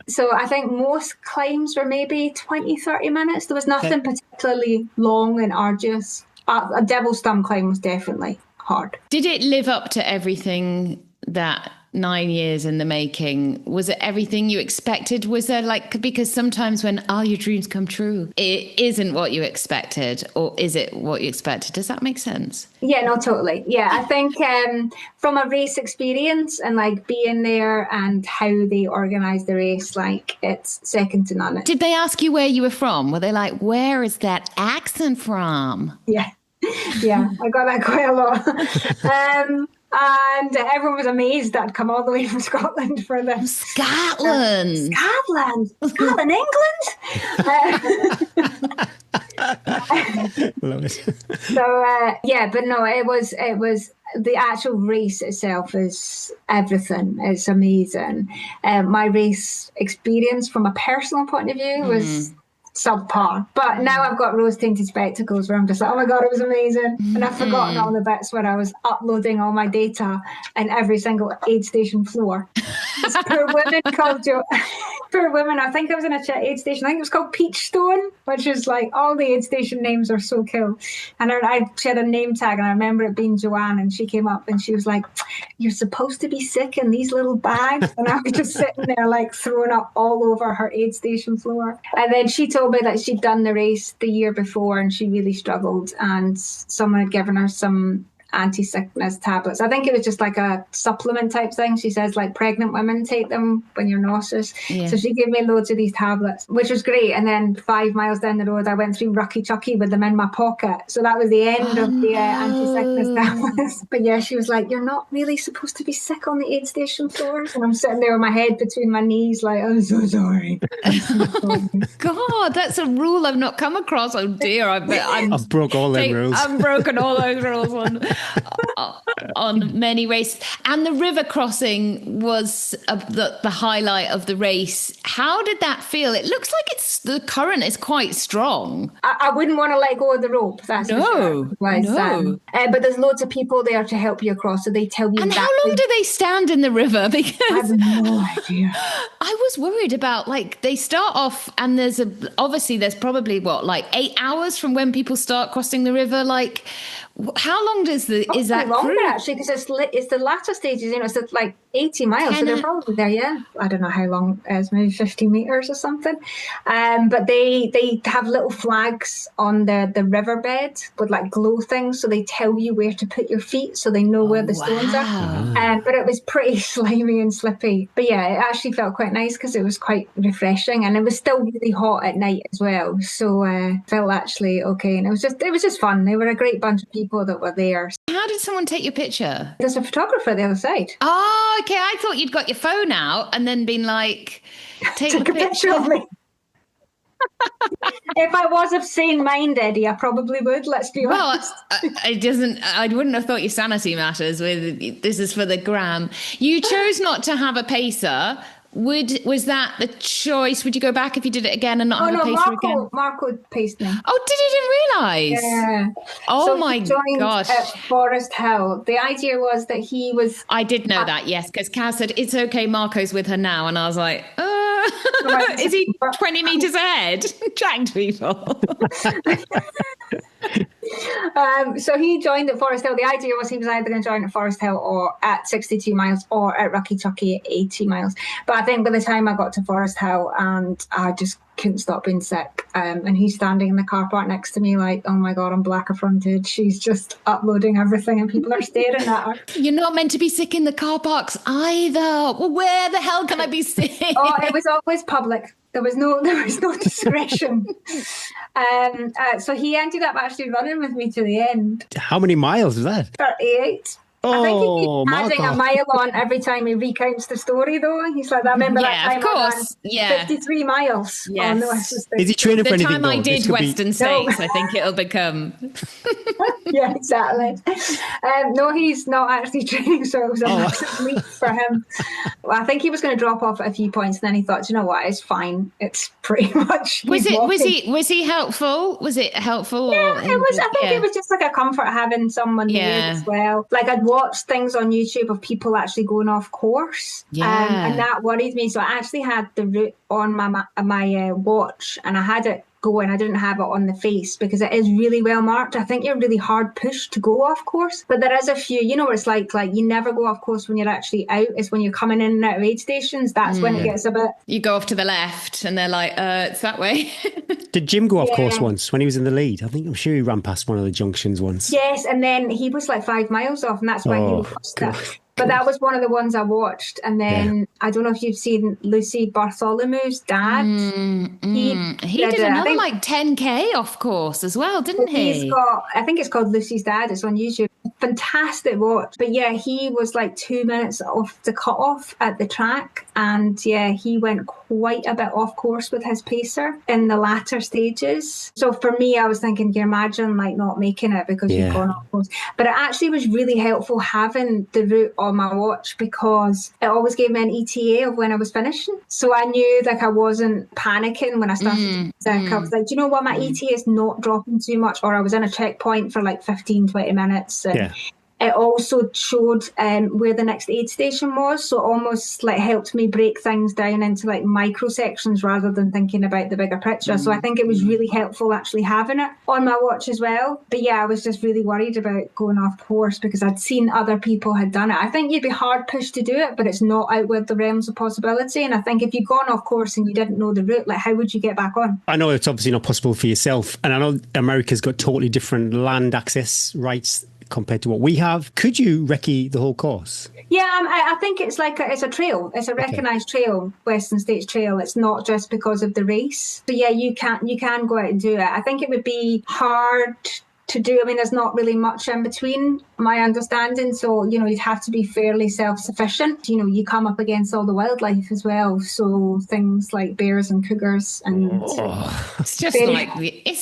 So I think most climbs were maybe 20-30 minutes. There was nothing particularly long and arduous. A Devil's Thumb climb was definitely hard. Did it live up to everything that 9 years in the making? Was it everything you expected? Was there because sometimes when all your dreams come true, it isn't what you expected, or is it what you expected? Does that make sense? Yeah, no, totally. Yeah, I think from a race experience and being there and how they organise the race, it's second to none. Did they ask you where you were from? Were they like, where is that accent from? Yeah, I got that quite a lot. And everyone was amazed that I'd come all the way from Scotland for this. Scotland, England. Love it. So but no, it was the actual race itself is everything. It's amazing. My race experience from a personal point of view was subpar, but now I've got rose-tinted spectacles where I'm just like, oh my god, it was amazing, and I've forgotten all the bits where I was uploading all my data in every single aid station floor. This poor women called poor women. I think I was in a aid station. I think it was called Peachstone, which is all the aid station names are so cool. And she had a name tag, and I remember it being Joanne, and she came up and she was like, "You're supposed to be sick in these little bags," and I was just sitting there throwing up all over her aid station floor. And then she told me that she'd done the race the year before and she really struggled, and someone had given her some anti-sickness tablets. I think it was just a supplement type thing. She says pregnant women take them when you're nauseous. Yeah. So she gave me loads of these tablets, which was great. And then 5 miles down the road, I went through Rucky Chucky with them in my pocket. So that was the end of the anti-sickness tablets. But yeah, she was like, "You're not really supposed to be sick on the aid station floors." And I'm sitting there with my head between my knees I'm so sorry. God, that's a rule I've not come across. Oh dear, I've broke all them rules. I've broken all those rules. on many races. And the river crossing was the highlight of the race. How did that feel? It looks like the current is quite strong. I wouldn't want to let go of the rope. That's for sure. No. But there's loads of people there to help you across, so they tell you. And how long do they stand in the river? Because I have no idea. I was worried about, like, they start off and obviously there's probably 8 hours from when people start crossing the river. Like, how long is that longer cruise? actually? Because it's the latter stages. It's like 80 miles, so they're probably there. Yeah, I don't know how long it is, maybe 50 meters or something. But they have little flags on the riverbed with like glow things, so they tell you where to put your feet, so they know where the stones are. But it was pretty slimy and slippy. But yeah, it actually felt quite nice because it was quite refreshing, and it was still really hot at night as well. So felt actually okay, and it was just fun. They were a great bunch of people that were there. How did someone take your picture? There's a photographer at the other side. Oh, okay. I thought you'd got your phone out and then been like, take a picture of me. If I was of sane mind, Eddie, I probably would. Let's be honest. I wouldn't have thought your sanity matters. This is for the gram. You chose not to have a pacer. Was that the choice? Would you go back if you did it again and not have a pacer again? Marco paced me. Oh, did you didn't realise? Yeah. Oh so my he joined gosh. At Forest Hill. The idea was that he was. I did know that, yes, because Kaz said it's okay. Marco's with her now, and I was like, is he 20 meters ahead, chatting to people? So he joined at Forest Hill. The idea was he was either going to join at Forest Hill or at 62 miles or at Rocky Tucky at 80 miles. But I think by the time I got to Forest Hill, and I just couldn't stop being sick. And he's standing in the car park next to me like, oh my God, I'm blacker fronted. She's just uploading everything and people are staring at her. You're not meant to be sick in the car parks either. Well, where the hell can I be sick? Oh, it was always public. There was no discretion. So he ended up actually running with me to the end. How many miles was that? 38. I think he keeps adding a mile on every time he recounts the story, though. He's like, I remember that time of course. I ran 53 miles on the Western States. Is he training for anything? The time I did Western States, I think it'll become. Yeah, exactly. No, he's not actually training, so it was a massive leap for him. Well, I think he was going to drop off at a few points, and then he thought, you know what, it's fine. It's pretty much. Was he helpful? Was it helpful? Yeah, it was. I think it was just like a comfort having someone there as well. Like I'd watched things on YouTube of people actually going off course, and that worried me. So I actually had the route on my watch, and I had it going. I didn't have it on the face because it is really well marked. I think you're really hard pushed to go off course, but there is a few, where it's like you never go off course when you're actually out. It's when you're coming in and out of aid stations. That's when it gets a bit. You go off to the left and they're like, it's that way. Did Jim go off course once when he was in the lead? I'm sure he ran past one of the junctions once. Yes, and then he was like 5 miles off, and that's why he lost it. But that was one of the ones I watched. And then I don't know if you've seen Lucy Bartholomew's dad. He did another 10K off course as well, didn't he? He's got, I think it's called Lucy's Dad. It's on YouTube. Fantastic watch. But yeah, he was like 2 minutes off the cutoff at the track. And yeah, he went quite a bit off course with his pacer in the latter stages. So for me, I was thinking, can you imagine like not making it because you've gone off course? But it actually was really helpful having the route on my watch because it always gave me an ETA of when I was finishing. So I knew like I wasn't panicking when I started to I was like, do you know what, my ETA is not dropping too much, or I was in a checkpoint for like 15-20 minutes. And it also showed where the next aid station was, so it almost like helped me break things down into like micro sections rather than thinking about the bigger picture. So I think it was really helpful actually having it on my watch as well. But yeah, I was just really worried about going off course because I'd seen other people had done it. I think you'd be hard pushed to do it, but it's not out with the realms of possibility. And I think if you'd gone off course and you didn't know the route, like how would you get back on? I know it's obviously not possible for yourself, and I know America's got totally different land access rights compared to what we have. Could you recce the whole course? Yeah, I think it's like it's a trail. It's a recognised trail, Western States Trail. It's not just because of the race. So yeah, you can go out and do it. I think it would be hard to do. I mean, there's not really much in between, my understanding. So, you'd have to be fairly self-sufficient. You come up against all the wildlife as well. So things like bears and cougars and it's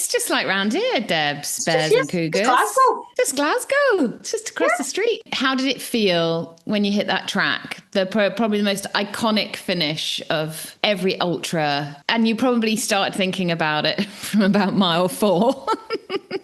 just like round here, Debs. Bears and cougars. Glasgow. Just Glasgow. It's just across the street. How did it feel when you hit that track? Probably the most iconic finish of every ultra, and you probably start thinking about it from about mile 4.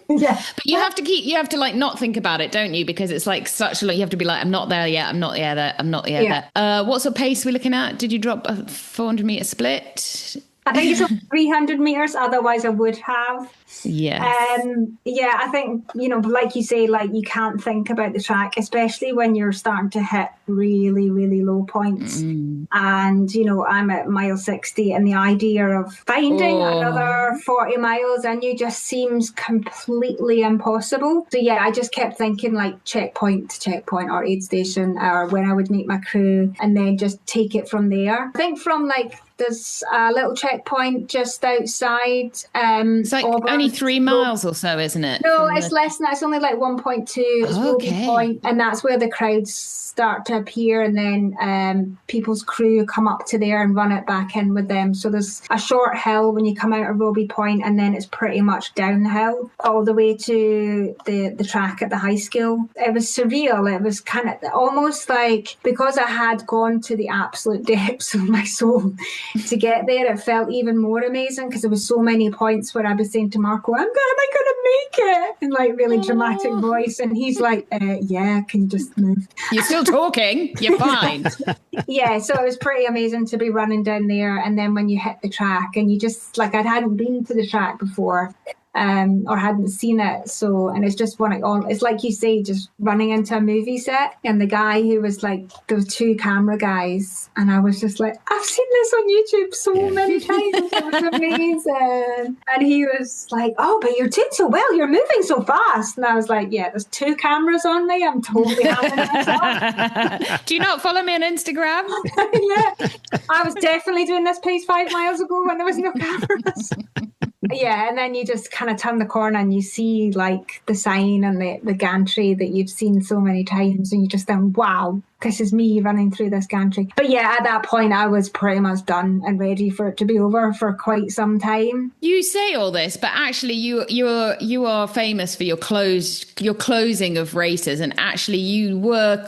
Yeah, but you have to like not think about it, don't you? Because it's like such a lot. You have to be like, I'm not there yet. I'm not there. I'm not there. What sort of pace are we looking at? Did you drop a 400-meter split? I think it's 300 meters. Otherwise, I would have. Yes. I think, like you say, like you can't think about the track, especially when you're starting to hit really, really low points. And, I'm at mile 60, and the idea of finding another 40 miles and you just seems completely impossible. So I just kept thinking like checkpoint to checkpoint, or aid station, or when I would meet my crew, and then just take it from there. I think from like, there's a little checkpoint just outside. It's like only 3 miles or so, isn't it? No, it's less than that. It's only like 1.2. It's Roby Point, and that's where the crowds start to appear, and then people's crew come up to there and run it back in with them. So there's a short hill when you come out of Roby Point, and then it's pretty much downhill all the way to the track at the high school. It was surreal. It was kind of almost like, because I had gone to the absolute depths of my soul to get there, it felt even more amazing, because there was so many points where I was saying to Marco, am I going to make it? In like really dramatic voice. And he's like, yeah, can you just move? You're still talking. You're fine. So it was pretty amazing to be running down there. And then when you hit the track, and you just, like, I hadn't been to the track before, or hadn't seen it. So, and it's just it's like you say, just running into a movie set. And the guy who was like, there were 2 camera guys, and I was just like, I've seen this on YouTube so many times. It was amazing. And he was like, oh, but you're doing so well. You're moving so fast. And I was like, yeah, there's 2 cameras on me. I'm totally having myself. Do you not follow me on Instagram? Yeah. I was definitely doing this pace 5 miles ago when there was no cameras. And then you just kind of turn the corner and you see like the sign and the gantry that you've seen so many times, and you just think, wow, this is me running through this gantry. But at that point I was pretty much done and ready for it to be over for quite some time. You say all this, but actually you are famous for your closing of races, and actually you were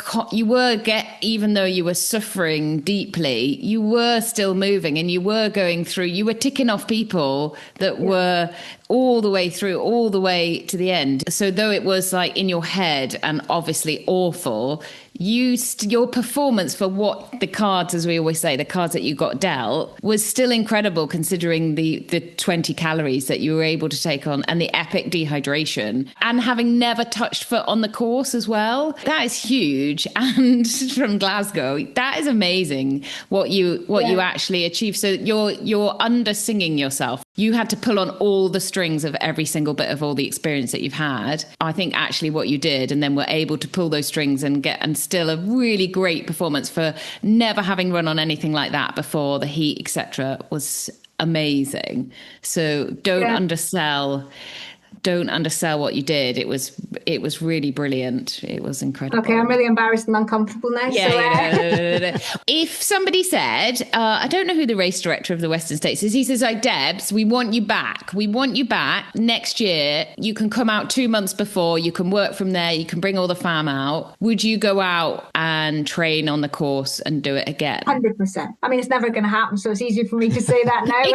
even though you were suffering deeply, you were still moving, and you were going through, you were ticking off people that were all the way through, all the way to the end. So though it was like in your head and obviously awful, your performance for what the cards, as we always say, the cards that you got dealt, was still incredible, considering the 20 calories that you were able to take on, and the epic dehydration, and having never touched foot on the course as well. That is huge. And from Glasgow, that is amazing what you actually achieved. So you're under singing yourself. You had to pull on all the strings of every single bit of all the experience that you've had. I think actually what you did, and then were able to pull those strings and still a really great performance for never having run on anything like that before, the heat, etc., was amazing. So don't undersell what you did. It was really brilliant. It was incredible. Okay, I'm really embarrassed and uncomfortable now. No. If somebody said, I don't know who the race director of the Western States is, he says, like, Debs, we want you back next year. You can come out 2 months before, you can work from there, you can bring all the fam out. Would you go out and train on the course and do it again? 100%. I mean, it's never going to happen, so it's easy for me to say that now. He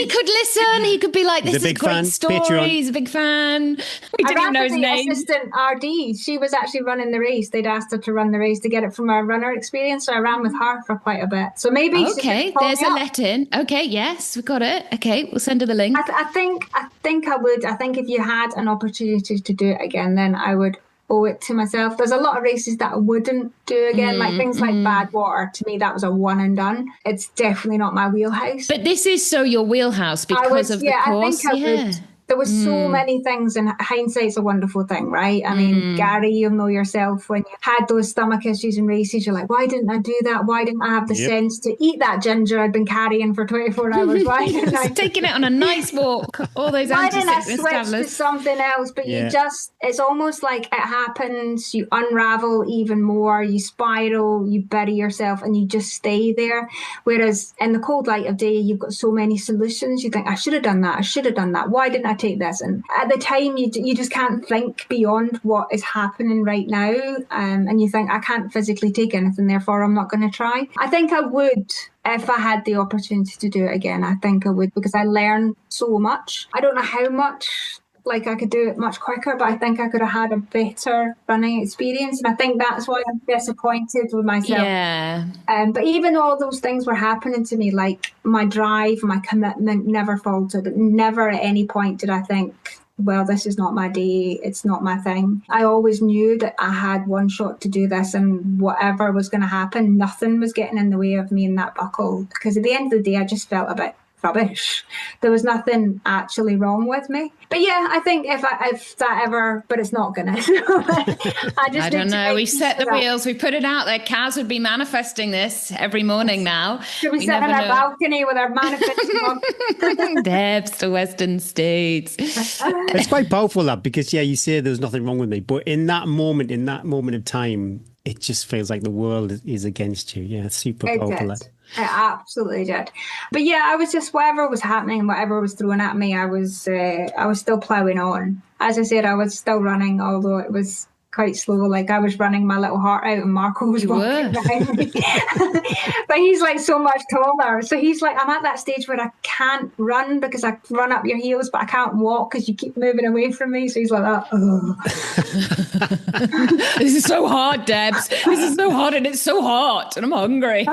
could listen. He could be like, this is a great story. Patreon. He's a big fan. We didn't even know his name. Assistant RD, she was actually running the race. They'd asked her to run the race to get it from a runner experience, so I ran with her for quite a bit. So maybe there's a let-in. Okay, yes, we got it. Okay, we'll send her the link. I think I would. I think if you had an opportunity to do it again, then I would owe it to myself. There's a lot of races that I wouldn't do again, like things like Badwater. To me, that was a one and done. It's definitely not my wheelhouse. But this is so your wheelhouse because of the course. I think I would. There was so many things, and hindsight's a wonderful thing, right? I mean, Gary, you'll know yourself when you had those stomach issues and races, you're like, why didn't I do that? Why didn't I have the sense to eat that ginger I'd been carrying for 24 hours? Why didn't I? Taking it on a nice walk, all those Why didn't I anti-sickness switch to tablets. something else? But it's almost like it happens, you unravel even more, you spiral, you bury yourself, and you just stay there. Whereas in the cold light of day, you've got so many solutions. You think, I should have done that. I should have done that. Why didn't I take this? And at the time, you just can't think beyond what is happening right now. And you think, I can't physically take anything, therefore I'm not going to try. I think I would. If I had the opportunity to do it again, I think I would, because I learned so much. I don't know how much, like I could do it much quicker, but I think I could have had a better running experience. And I think that's why I'm disappointed with myself. Yeah. But even though all those things were happening to me, like my drive, my commitment never faltered. Never at any point did I think, well, this is not my day, it's not my thing. I always knew that I had one shot to do this, and whatever was going to happen, nothing was getting in the way of me in that buckle. Because at the end of the day, I just felt a bit rubbish. There was nothing actually wrong with me. But yeah, I think if that ever, but it's not gonna. I don't know. We set the wheels. We put it out there. Kaz would be manifesting this every morning now. Should we sit on our balcony with our manifesting? Debs to Western States. It's quite powerful, that, because you say there's nothing wrong with me, but in that moment of time, it just feels like the world is against you. Yeah, it's super powerful. It absolutely did. But yeah, I was just, whatever was happening, whatever was thrown at me, I was still ploughing on. As I said, I was still running, although it was quite slow. Like I was running my little heart out and Marco was walking behind me. But he's like so much taller. So he's like, I'm at that stage where I can't run because I run up your heels, but I can't walk because you keep moving away from me. So he's like, This is so hard, Debs. This is so hard and it's so hot and I'm hungry.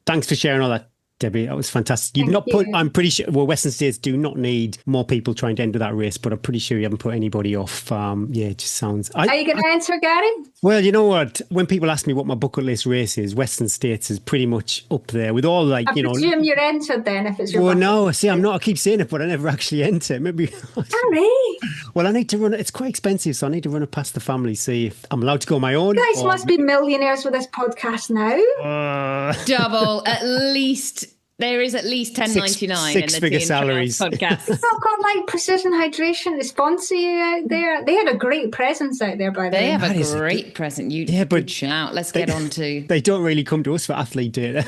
Thanks for sharing all that, Debbie. That was fantastic. I'm pretty sure, Western States do not need more people trying to enter that race, but I'm pretty sure you haven't put anybody off. It just sounds... Are you going to enter, Gary? Well, you know what? When people ask me what my bucket list race is, Western States is pretty much up there with all, like, I presume you're entered then if it's your Well, no, see, I'm not. I keep saying it, but I never actually enter. Maybe... Gary! Well, I need to run it. It's quite expensive, so I need to run it past the family, see if I'm allowed to go on my own. You guys must be millionaires with this podcast now. Double, at least... There is at least $10.99 in the six-figure salaries podcast. You've not got like Precision Hydration to sponsor you out there. They had a great presence out there, by the way. They have a great present. Good shout. Let's get on to. They don't really come to us for athlete data.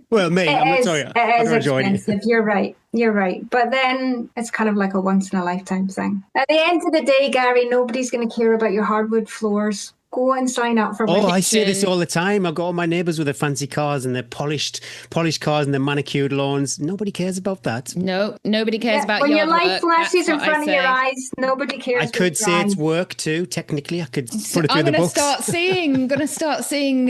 Well, me, It is expensive. You're right. But then it's kind of like a once in a lifetime thing. At the end of the day, Gary, nobody's going to care about your hardwood floors. Go and sign up for I say this all the time. I've got all my neighbours with their fancy cars and their polished cars and their manicured lawns. Nobody cares about that. No, nobody cares about when your life flashes in front of your eyes, nobody cares. I could say it's work too. Technically, I could put it through the books. I'm going to start seeing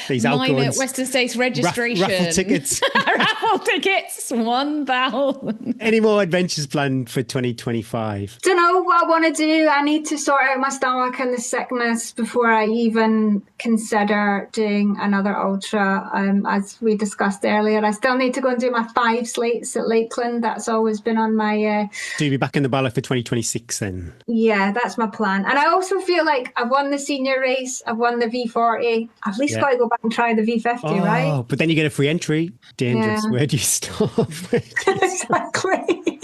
these mine at Western States registration. Raffle tickets. Raffle tickets, 1,000. Any more adventures planned for 2025? Don't know what I want to do. I need to sort out my stomach and the sickness before I even consider doing another ultra. As we discussed earlier, I still need to go and do my 5 slates at Lakeland. That's always been on my... So you'll be back in the ballot for 2026 then? Yeah, that's my plan. And I also feel like I've won the senior race. I've won the V40. I've at least got to go back and try the V50, right? But then you get a free entry. Dangerous. Yeah. Where do you start? Exactly.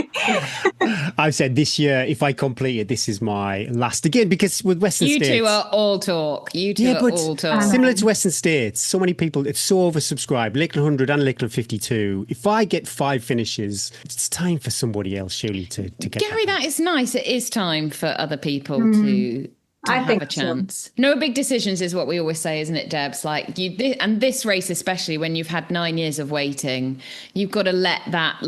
I've said this year, if I complete it, this is my last again, because with Western States... You two are all talk. All talk. Similar to Western States, so many people, it's so oversubscribed, Lakeland 100 and Lakeland 52. If I get 5 finishes, it's time for somebody else, surely, to get Gary, that is nice. It is time for other people to have a chance. So. No big decisions is what we always say, isn't it, Debs? Like and this race, especially when you've had 9 years of waiting, you've got to let that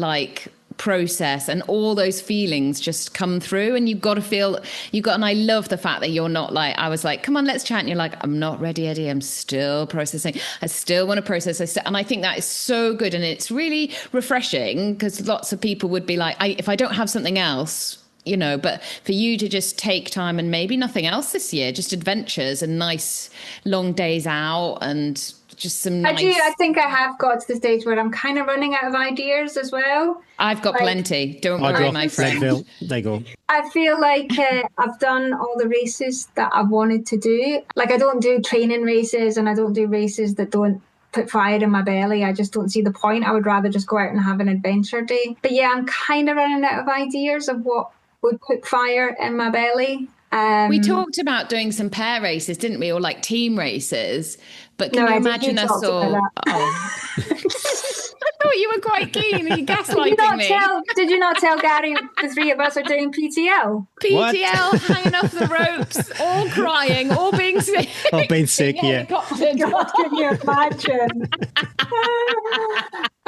process and all those feelings just come through, and and I love the fact that you're not like, I was like, come on, let's chat, and you're like, I'm not ready, Eddie, I'm still processing, I still want to process, and I think that is so good, and it's really refreshing, because lots of people would be like, if I don't have something else, but for you to just take time and maybe nothing else this year, just adventures and nice long days out and just some nice... I think I have got to the stage where I'm kind of running out of ideas as well. I've got plenty. Don't worry, my friend. Leadville. There you go. I feel like I've done all the races that I wanted to do. Like, I don't do training races, and I don't do races that don't put fire in my belly. I just don't see the point. I would rather just go out and have an adventure day. But yeah, I'm kind of running out of ideas of what would put fire in my belly. We talked about doing some pair races, didn't we? Or like team races. But can you imagine us all... I thought you were quite keen. Are you gaslighting me? Did you not tell Gary the three of us are doing PTL? PTL, hanging off the ropes, all crying, all being sick. All being sick, yeah. God, can you imagine?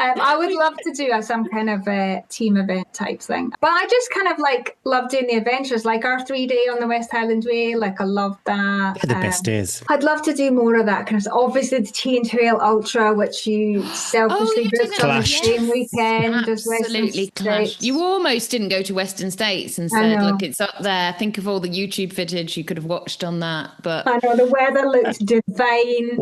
I would love to do some kind of a team event type thing. But I just kind of like love doing the adventures, like our 3-day on the West Highland Way. Like, I love that. They're the best days. I'd love to do more of that kind of stuff. Obviously, the Tea and Trail Ultra, which you selfishly booked on the same weekend as Western States. You almost didn't go to Western States and said, look, it's up there. Think of all the YouTube footage you could have watched on that. But I know, the weather looked divine.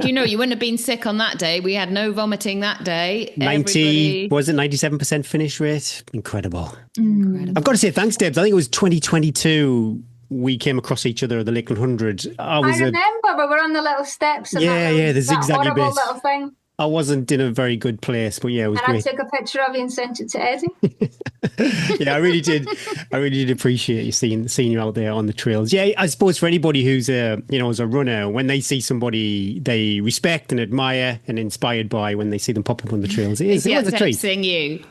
You know, you wouldn't have been sick on that day. We had no vomiting that day. 97% finish rate? Incredible. I've got to say thanks, Debs. I think it was 2022 we came across each other at the Lakeland 100. I remember, but we're on the little steps. The zigzaggy bit. Little thing. I wasn't in a very good place, but yeah, it was great. I took a picture of you and sent it to Eddie. Yeah, I really did. I really did appreciate you seeing you out there on the trails. Yeah, I suppose for anybody who's as a runner, when they see somebody they respect and admire and inspired by, when they see them pop up on the trails, it was a treat. Seeing you.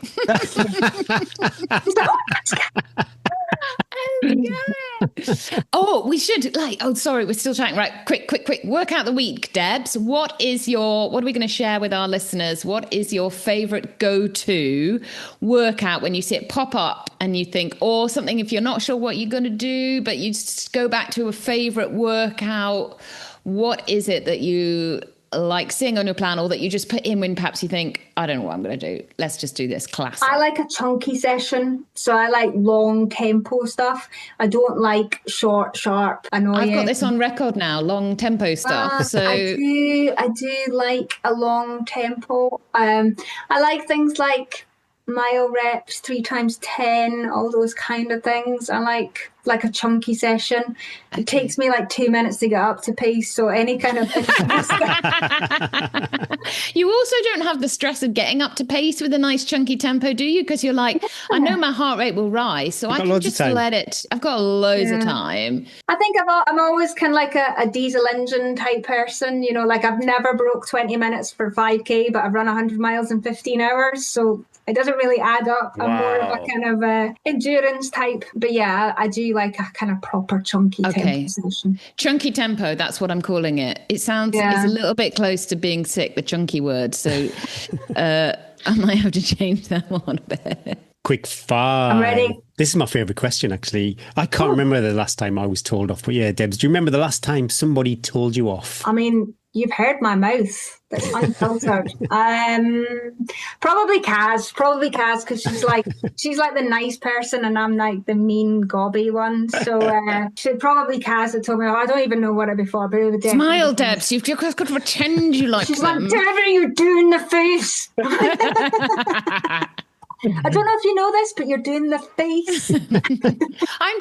We should sorry, we're still chatting. Right, quick workout the week, Debs. What are we going to share with our listeners? What is your favorite go-to workout when you see it pop up and you think, or something if you're not sure what you're going to do, but you just go back to a favorite workout? What is it that you like seeing on your plan, or that you just put in when perhaps you think, I don't know what I'm going to do, let's just do this classic? I like a chunky session, so I like long tempo stuff. I don't like short, sharp, annoying. I've got this on record now, long tempo stuff. So I do like a long tempo. I like things like mile reps, 3x10, all those kind of things. I like a chunky session. It takes me like 2 minutes to get up to pace, so any kind of You also don't have the stress of getting up to pace with a nice chunky tempo, do you? Because you're like, I know my heart rate will rise, so I can just let it. I've got loads of time. I think I'm always kind of like a diesel engine type person, you know, like I've never broke 20 minutes for 5K, but I've run 100 miles in 15 hours, so it doesn't really add up. I'm more of a kind of endurance type. But yeah, I do like a kind of proper chunky tempo session. Chunky tempo, that's what I'm calling it. It sounds it's a little bit close to being sick, the chunky word. So I might have to change that one a bit. Quick fire. I'm ready. This is my favourite question, actually. I can't remember the last time I was told off. But yeah, Debs, do you remember the last time somebody told you off? I mean, you've heard my mouth. That's unfiltered. Probably Kaz, because she's like the nice person and I'm like the mean gobby one. So probably Kaz that told me, I don't even know what it before, but it was smile, Debs. You've just got to pretend you like she's them. She's like, whatever you do in the face. I don't know if you know this, but you're doing the face. I'm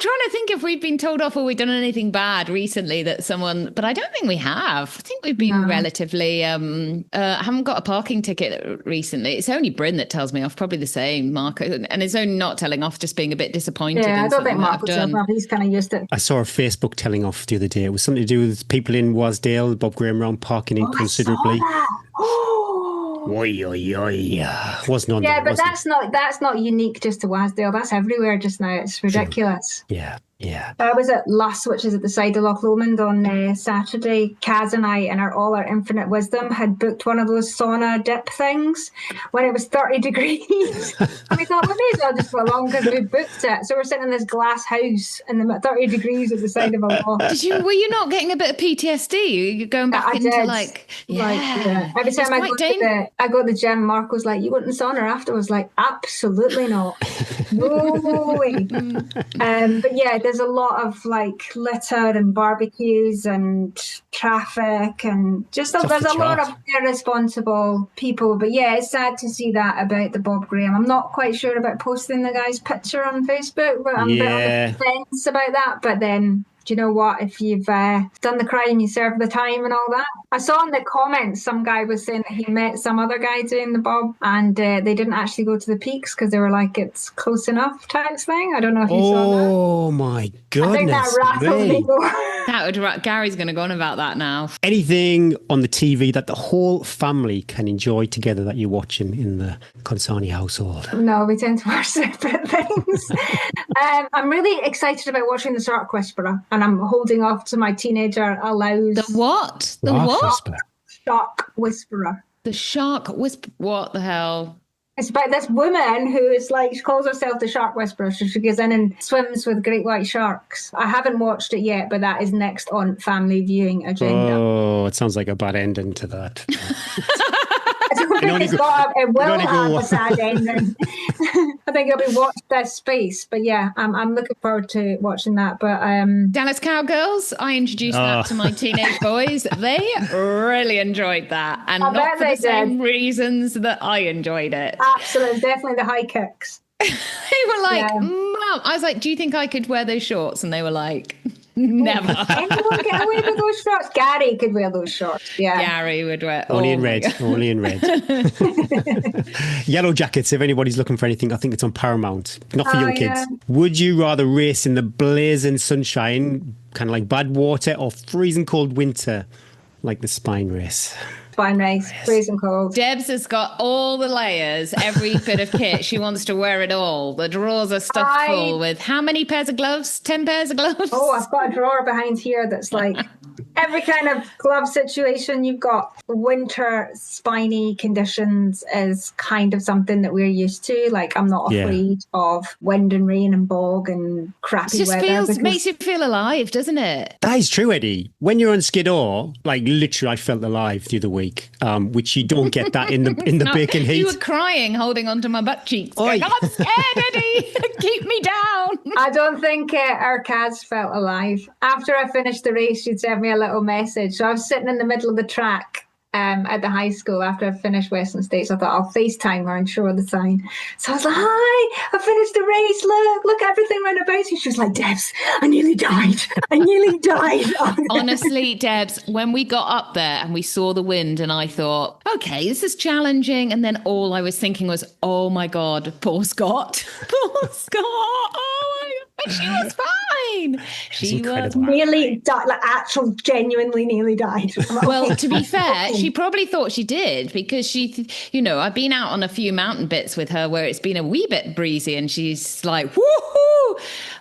trying to think if we've been told off or we've done anything bad recently but I don't think we have. I think we've been relatively, haven't got a parking ticket recently. It's only Bryn that tells me off, probably the same, Marco. And it's only not telling off, just being a bit disappointed. Yeah, I don't think Marco tells off. He's kind of used it. I saw a Facebook telling off the other day. It was something to do with people in Wasdale, Bob Graham round parking inconsiderably. Oi, oi, oi. Wasn't on yeah, there, but that's not unique just to Wasdale. That's everywhere just now. It's ridiculous. Yeah. I was at Luss, which is at the side of Loch Lomond on Saturday. Kaz and I, in all our infinite wisdom, had booked one of those sauna dip things when it was 30 degrees. And we thought, we may as well just go along because we booked it. So we're sitting in this glass house in the 30 degrees at the side of a loch. Were you not getting a bit of PTSD? You're going back into like, Every time I go to the gym, Marco's like, you went in the sauna afterwards? Like, absolutely not. Slowly. But yeah, there's a lot of like litter and barbecues and traffic and just there's a lot of irresponsible people. But yeah, it's sad to see that about the Bob Graham. I'm not quite sure about posting the guy's picture on Facebook, but I'm a bit on the fence about that. But then, do you know what? If you've done the crime, you serve the time and all that. I saw in the comments some guy was saying that he met some other guy doing the Bob and they didn't actually go to the peaks because they were like, it's close enough type thing. I don't know if you saw that. Oh my goodness. I think that rattled me more. Gary's going to go on about that now. Anything on the TV that the whole family can enjoy together that you're watching in the Consani household? No, we tend to watch separate things. I'm really excited about watching The Shark Whisperer, and I'm holding off to my teenager allows. The what? The what? Whisperer. Shark Whisperer. The Shark Whisperer. What the hell? It's about this woman who is like, she calls herself the Shark Whisperer. So she goes in and swims with great white sharks. I haven't watched it yet, but that is next on family viewing agenda. Oh, it sounds like a bad ending to that. I don't think it will have a sad ending. I think it'll be watch this space. But yeah, I'm looking forward to watching that. But Dallas Cowgirls, I introduced that to my teenage boys. They really enjoyed that. And not for the same reasons that I enjoid it. Absolutely, definitely the high kicks. They were like, Mum. I was like, do you think I could wear those shorts? And they were like, never. Anyone get away with those shorts? Gary could wear those shorts. Yeah, Gary would wear only in red. Only in red. Yellow Jackets. If anybody's looking for anything, I think it's on Paramount. Not for young kids. Would you rather race in the blazing sunshine, kind of like Badwater, or freezing cold winter, like the Spine race? Spine race, freezing cold. Debs has got all the layers, every bit of kit. She wants to wear it all. The drawers are stuffed full with how many pairs of gloves? 10 pairs of gloves? Oh, I've got a drawer behind here that's like every kind of glove situation you've got. Winter spiny conditions is kind of something that we're used to. Like, I'm not afraid of wind and rain and bog and crappy weather. It makes you feel alive, doesn't it? That is true, Eddie. When you're on Skiddaw, like literally I felt alive the other week, which you don't get that in the baking heat. You were crying, holding onto my butt cheeks, going, I'm scared, Eddie, keep me down. I don't think our Kaz felt alive. After I finished the race, she'd sent me a little message. So I was sitting in the middle of the track at the high school after I finished Western States. I thought I'll FaceTime her and show her the sign. So I was like, hi, I finished the race. Look, everything round about you. She was like, Debs, I nearly died. Honestly, Debs, when we got up there and we saw the wind and I thought, okay, this is challenging. And then all I was thinking was, oh my God, poor Scott. Poor Scott. Oh my God. But she was fine. She was nearly died, like actual genuinely nearly died. Well, to be fair, she probably thought she did because I've been out on a few mountain bits with her where it's been a wee bit breezy and she's like, woohoo!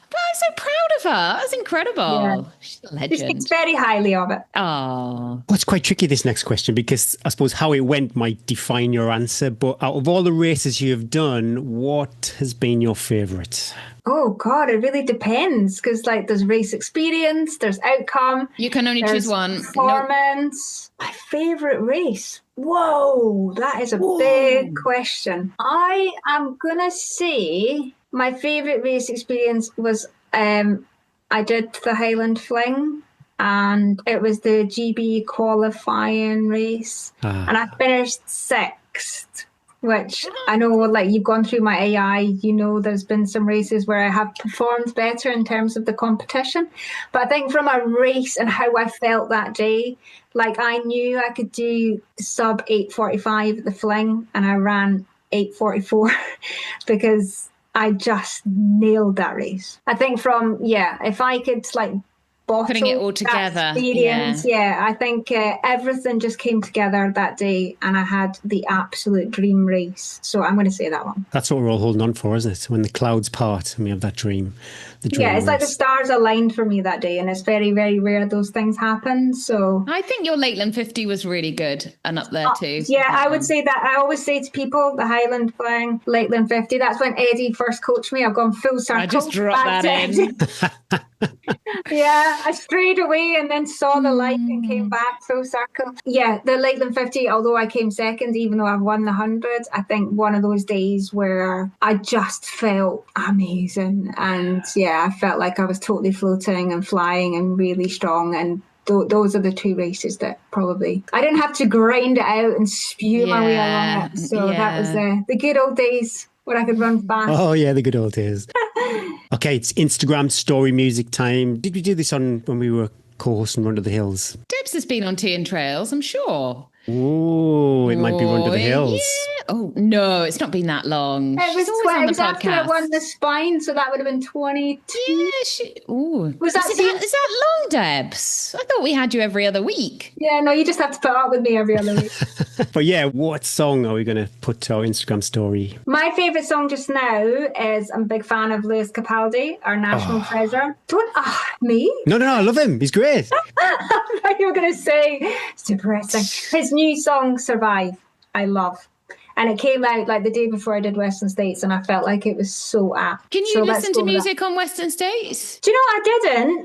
But I'm so proud of her. That's incredible. Yeah. She's a legend. She speaks very highly of it. Oh. Well, it's quite tricky, this next question, because I suppose how it went might define your answer. But out of all the races you have done, what has been your favourite? Oh, God, it really depends. Because, like, there's race experience, there's outcome. You can only choose one. Performance. Nope. My favourite race. Whoa, that is a big question. I am going to say my favourite race experience was I did the Highland Fling, and it was the GB qualifying race. And I finished 6th. Which I know, like, you've gone through my AI, there's been some races where I have performed better in terms of the competition. But I think from a race and how I felt that day, like, I knew I could do sub 8:45 at the Fling, and I ran 8:44 because I just nailed that race. I think if I could, like, putting it all together. I think everything just came together that day and I had the absolute dream race. So I'm going to say that one. That's what we're all holding on for, isn't it? When the clouds part and we have that dream. It's race. Like the stars aligned for me that day, and it's very, very rare those things happen. So I think your Lakeland 50 was really good and up there too. Yeah, I would say that. I always say to people, the Highland Fling, Lakeland 50, that's when Eddie first coached me. I've gone full circle. I just dropped that in. Yeah, I strayed away and then saw the light and came back full circle. Yeah, the Lakeland 50, although I came second, even though I've won the 100, I think one of those days where I just felt amazing. And yeah, I felt like I was totally floating and flying and really strong. And those are the two races that probably I didn't have to grind it out and spew my way along it. So that was the good old days where I could run fast. Oh, yeah, the good old days. Okay, it's Instagram story music time. Did we do this on when we were co-hosting Run to the Hills? Debs has been on Tea and Trails, I'm sure. Oh, it might be Run to the Hills. Yeah. Oh, no, it's not been that long. It was after I won the spine, so that would have been 22. Yeah, Was that is that long, Debs? I thought we had you every other week. Yeah, no, you just have to put up with me every other week. But yeah, what song are we going to put to our Instagram story? My favourite song just now is, I'm a big fan of Lewis Capaldi, our national treasure. Me? No, I love him. He's great. I thought you were going to say it's depressing. His new song, Survive, I love. And it came out like the day before I did Western States, and I felt like it was so apt. Can you listen to music on Western States? Do you know,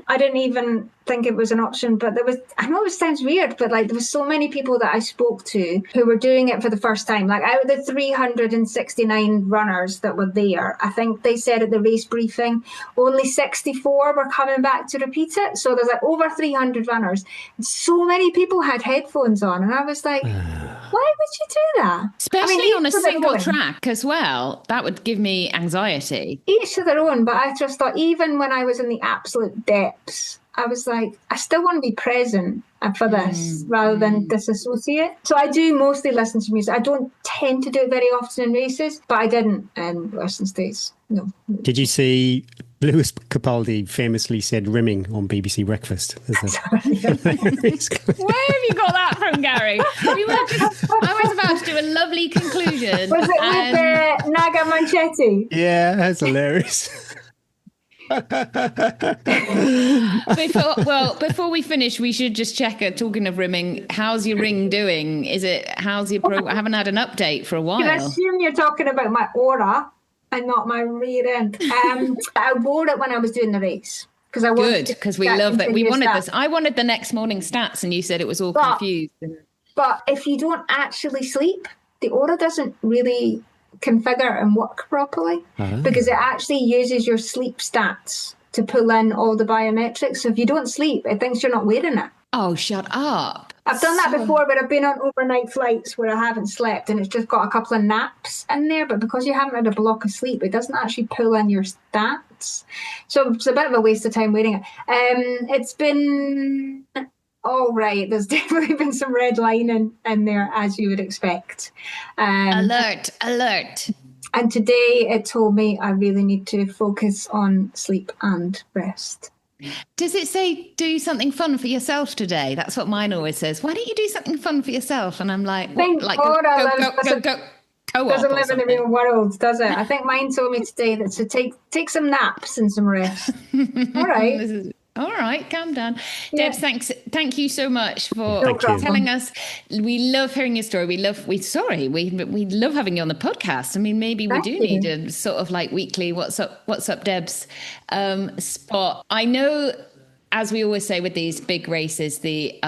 I didn't even think it was an option, but I know it sounds weird, but like there was so many people that I spoke to who were doing it for the first time. Like out of the 369 runners that were there, I think they said at the race briefing, only 64 were coming back to repeat it. So there's like over 300 runners. And so many people had headphones on, and I was like, why would you do that? Especially on a single track as well. That would give me anxiety. Each to their own, but I just thought, even when I was in the absolute depths, I was like, I still want to be present for this rather than disassociate. So I do mostly listen to music. I don't tend to do it very often in races, but I didn't in Western States. No. Did you see Lewis Capaldi famously said rimming on BBC Breakfast? Where have you got that from, Gary? I was about to do a lovely conclusion. Was it with Naga Manchetti? Yeah, that's hilarious. Before we finish, we should just check. Talking of rimming, how's your ring doing? How's your I haven't had an update for a while. I assume you're talking about my aura and not my rear end. I wore it when I was doing the race because I wanted. Good, because we love that. We wanted this. I wanted the next morning stats, and you said it was all confused. But if you don't actually sleep, the aura doesn't really configure and work properly because it actually uses your sleep stats to pull in all the biometrics. So if you don't sleep, it thinks you're not wearing it. Oh, shut up. I've done that before, but I've been on overnight flights where I haven't slept and it's just got a couple of naps in there. But because you haven't had a block of sleep, it doesn't actually pull in your stats. So it's a bit of a waste of time wearing it. It's been all right. There's definitely been some red lining in there, as you would expect. Alert. And today it told me I really need to focus on sleep and rest. Does it say do something fun for yourself today? That's what mine always says. Why don't you do something fun for yourself? And I'm like, go. Doesn't live in the real world, does it? I think mine told me today that to take some naps and some rest. All right. All right, calm down. Yeah. Debs, thank you so much for telling us. We love hearing your story. We love having you on the podcast. I mean, maybe we do need a sort of like weekly what's up Debs spot. I know, as we always say with these big races, the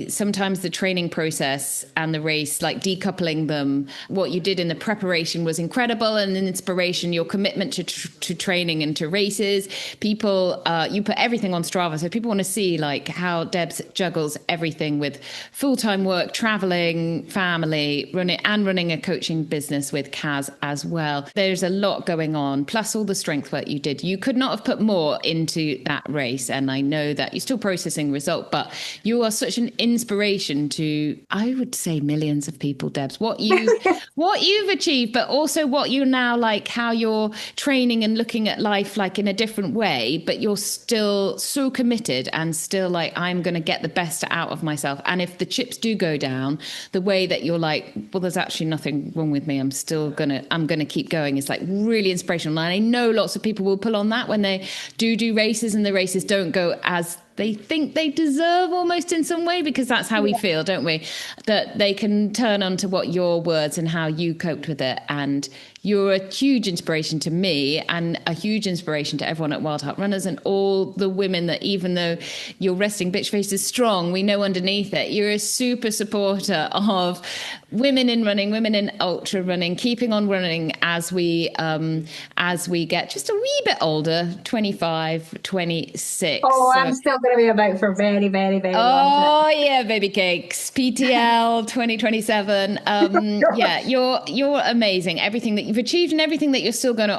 sometimes the training process and the race, like decoupling them, what you did in the preparation was incredible and an inspiration, your commitment to training and to races. People, you put everything on Strava. So people want to see like how Debs juggles everything with full-time work, traveling, family, running a coaching business with Kaz as well. There's a lot going on, plus all the strength work you did. You could not have put more into that race. And I know that you're still processing result, but you are such an inspiration to, I would say, millions of people, Debs. What you've achieved, but also what you're now like, how you're training and looking at life like in a different way, but you're still so committed and still like, I'm going to get the best out of myself. And if the chips do go down, the way that you're like, well, there's actually nothing wrong with me. I'm going to keep going. It's like really inspirational. And I know lots of people will pull on that when they do races and the races don't go as they think they deserve almost in some way, because that's how we feel, don't we? That they can turn on to what your words and how you coped with it. And you're a huge inspiration to me and a huge inspiration to everyone at Wild Heart Runners and all the women that, even though your resting bitch face is strong, we know underneath it, you're a super supporter of women in running, women in ultra running, keeping on running as we get just a wee bit older, 25, 26. Oh, I'm still going to be about for very, very, very long time. Oh yeah, baby cakes. PTL 2027. Yeah, you're amazing. Everything that you've achieved and everything that you're still going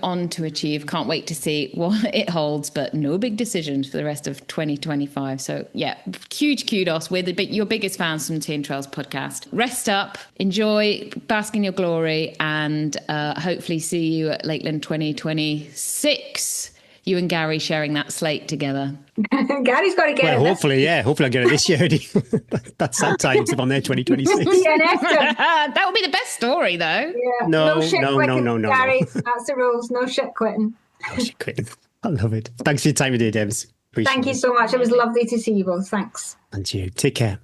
on to achieve. Can't wait to see what it holds. But no big decisions for the rest of 2025. So yeah, huge kudos. We're your biggest fans from Tea and Trails podcast. Rest up, enjoy, bask in your glory, and hopefully see you at Lakeland 2026. You and Gary sharing that slate together. Gary's got to get it. Hopefully I'll get it this year. That's sad times if I'm there 2026. That would be the best story, though. Yeah. No, quitting, Gary. That's the rules. No shit quitting. No shit quitting. I love it. Thanks for your time today, Debs. Thank you so much. It was lovely to see you both. Thanks. And you. Take care.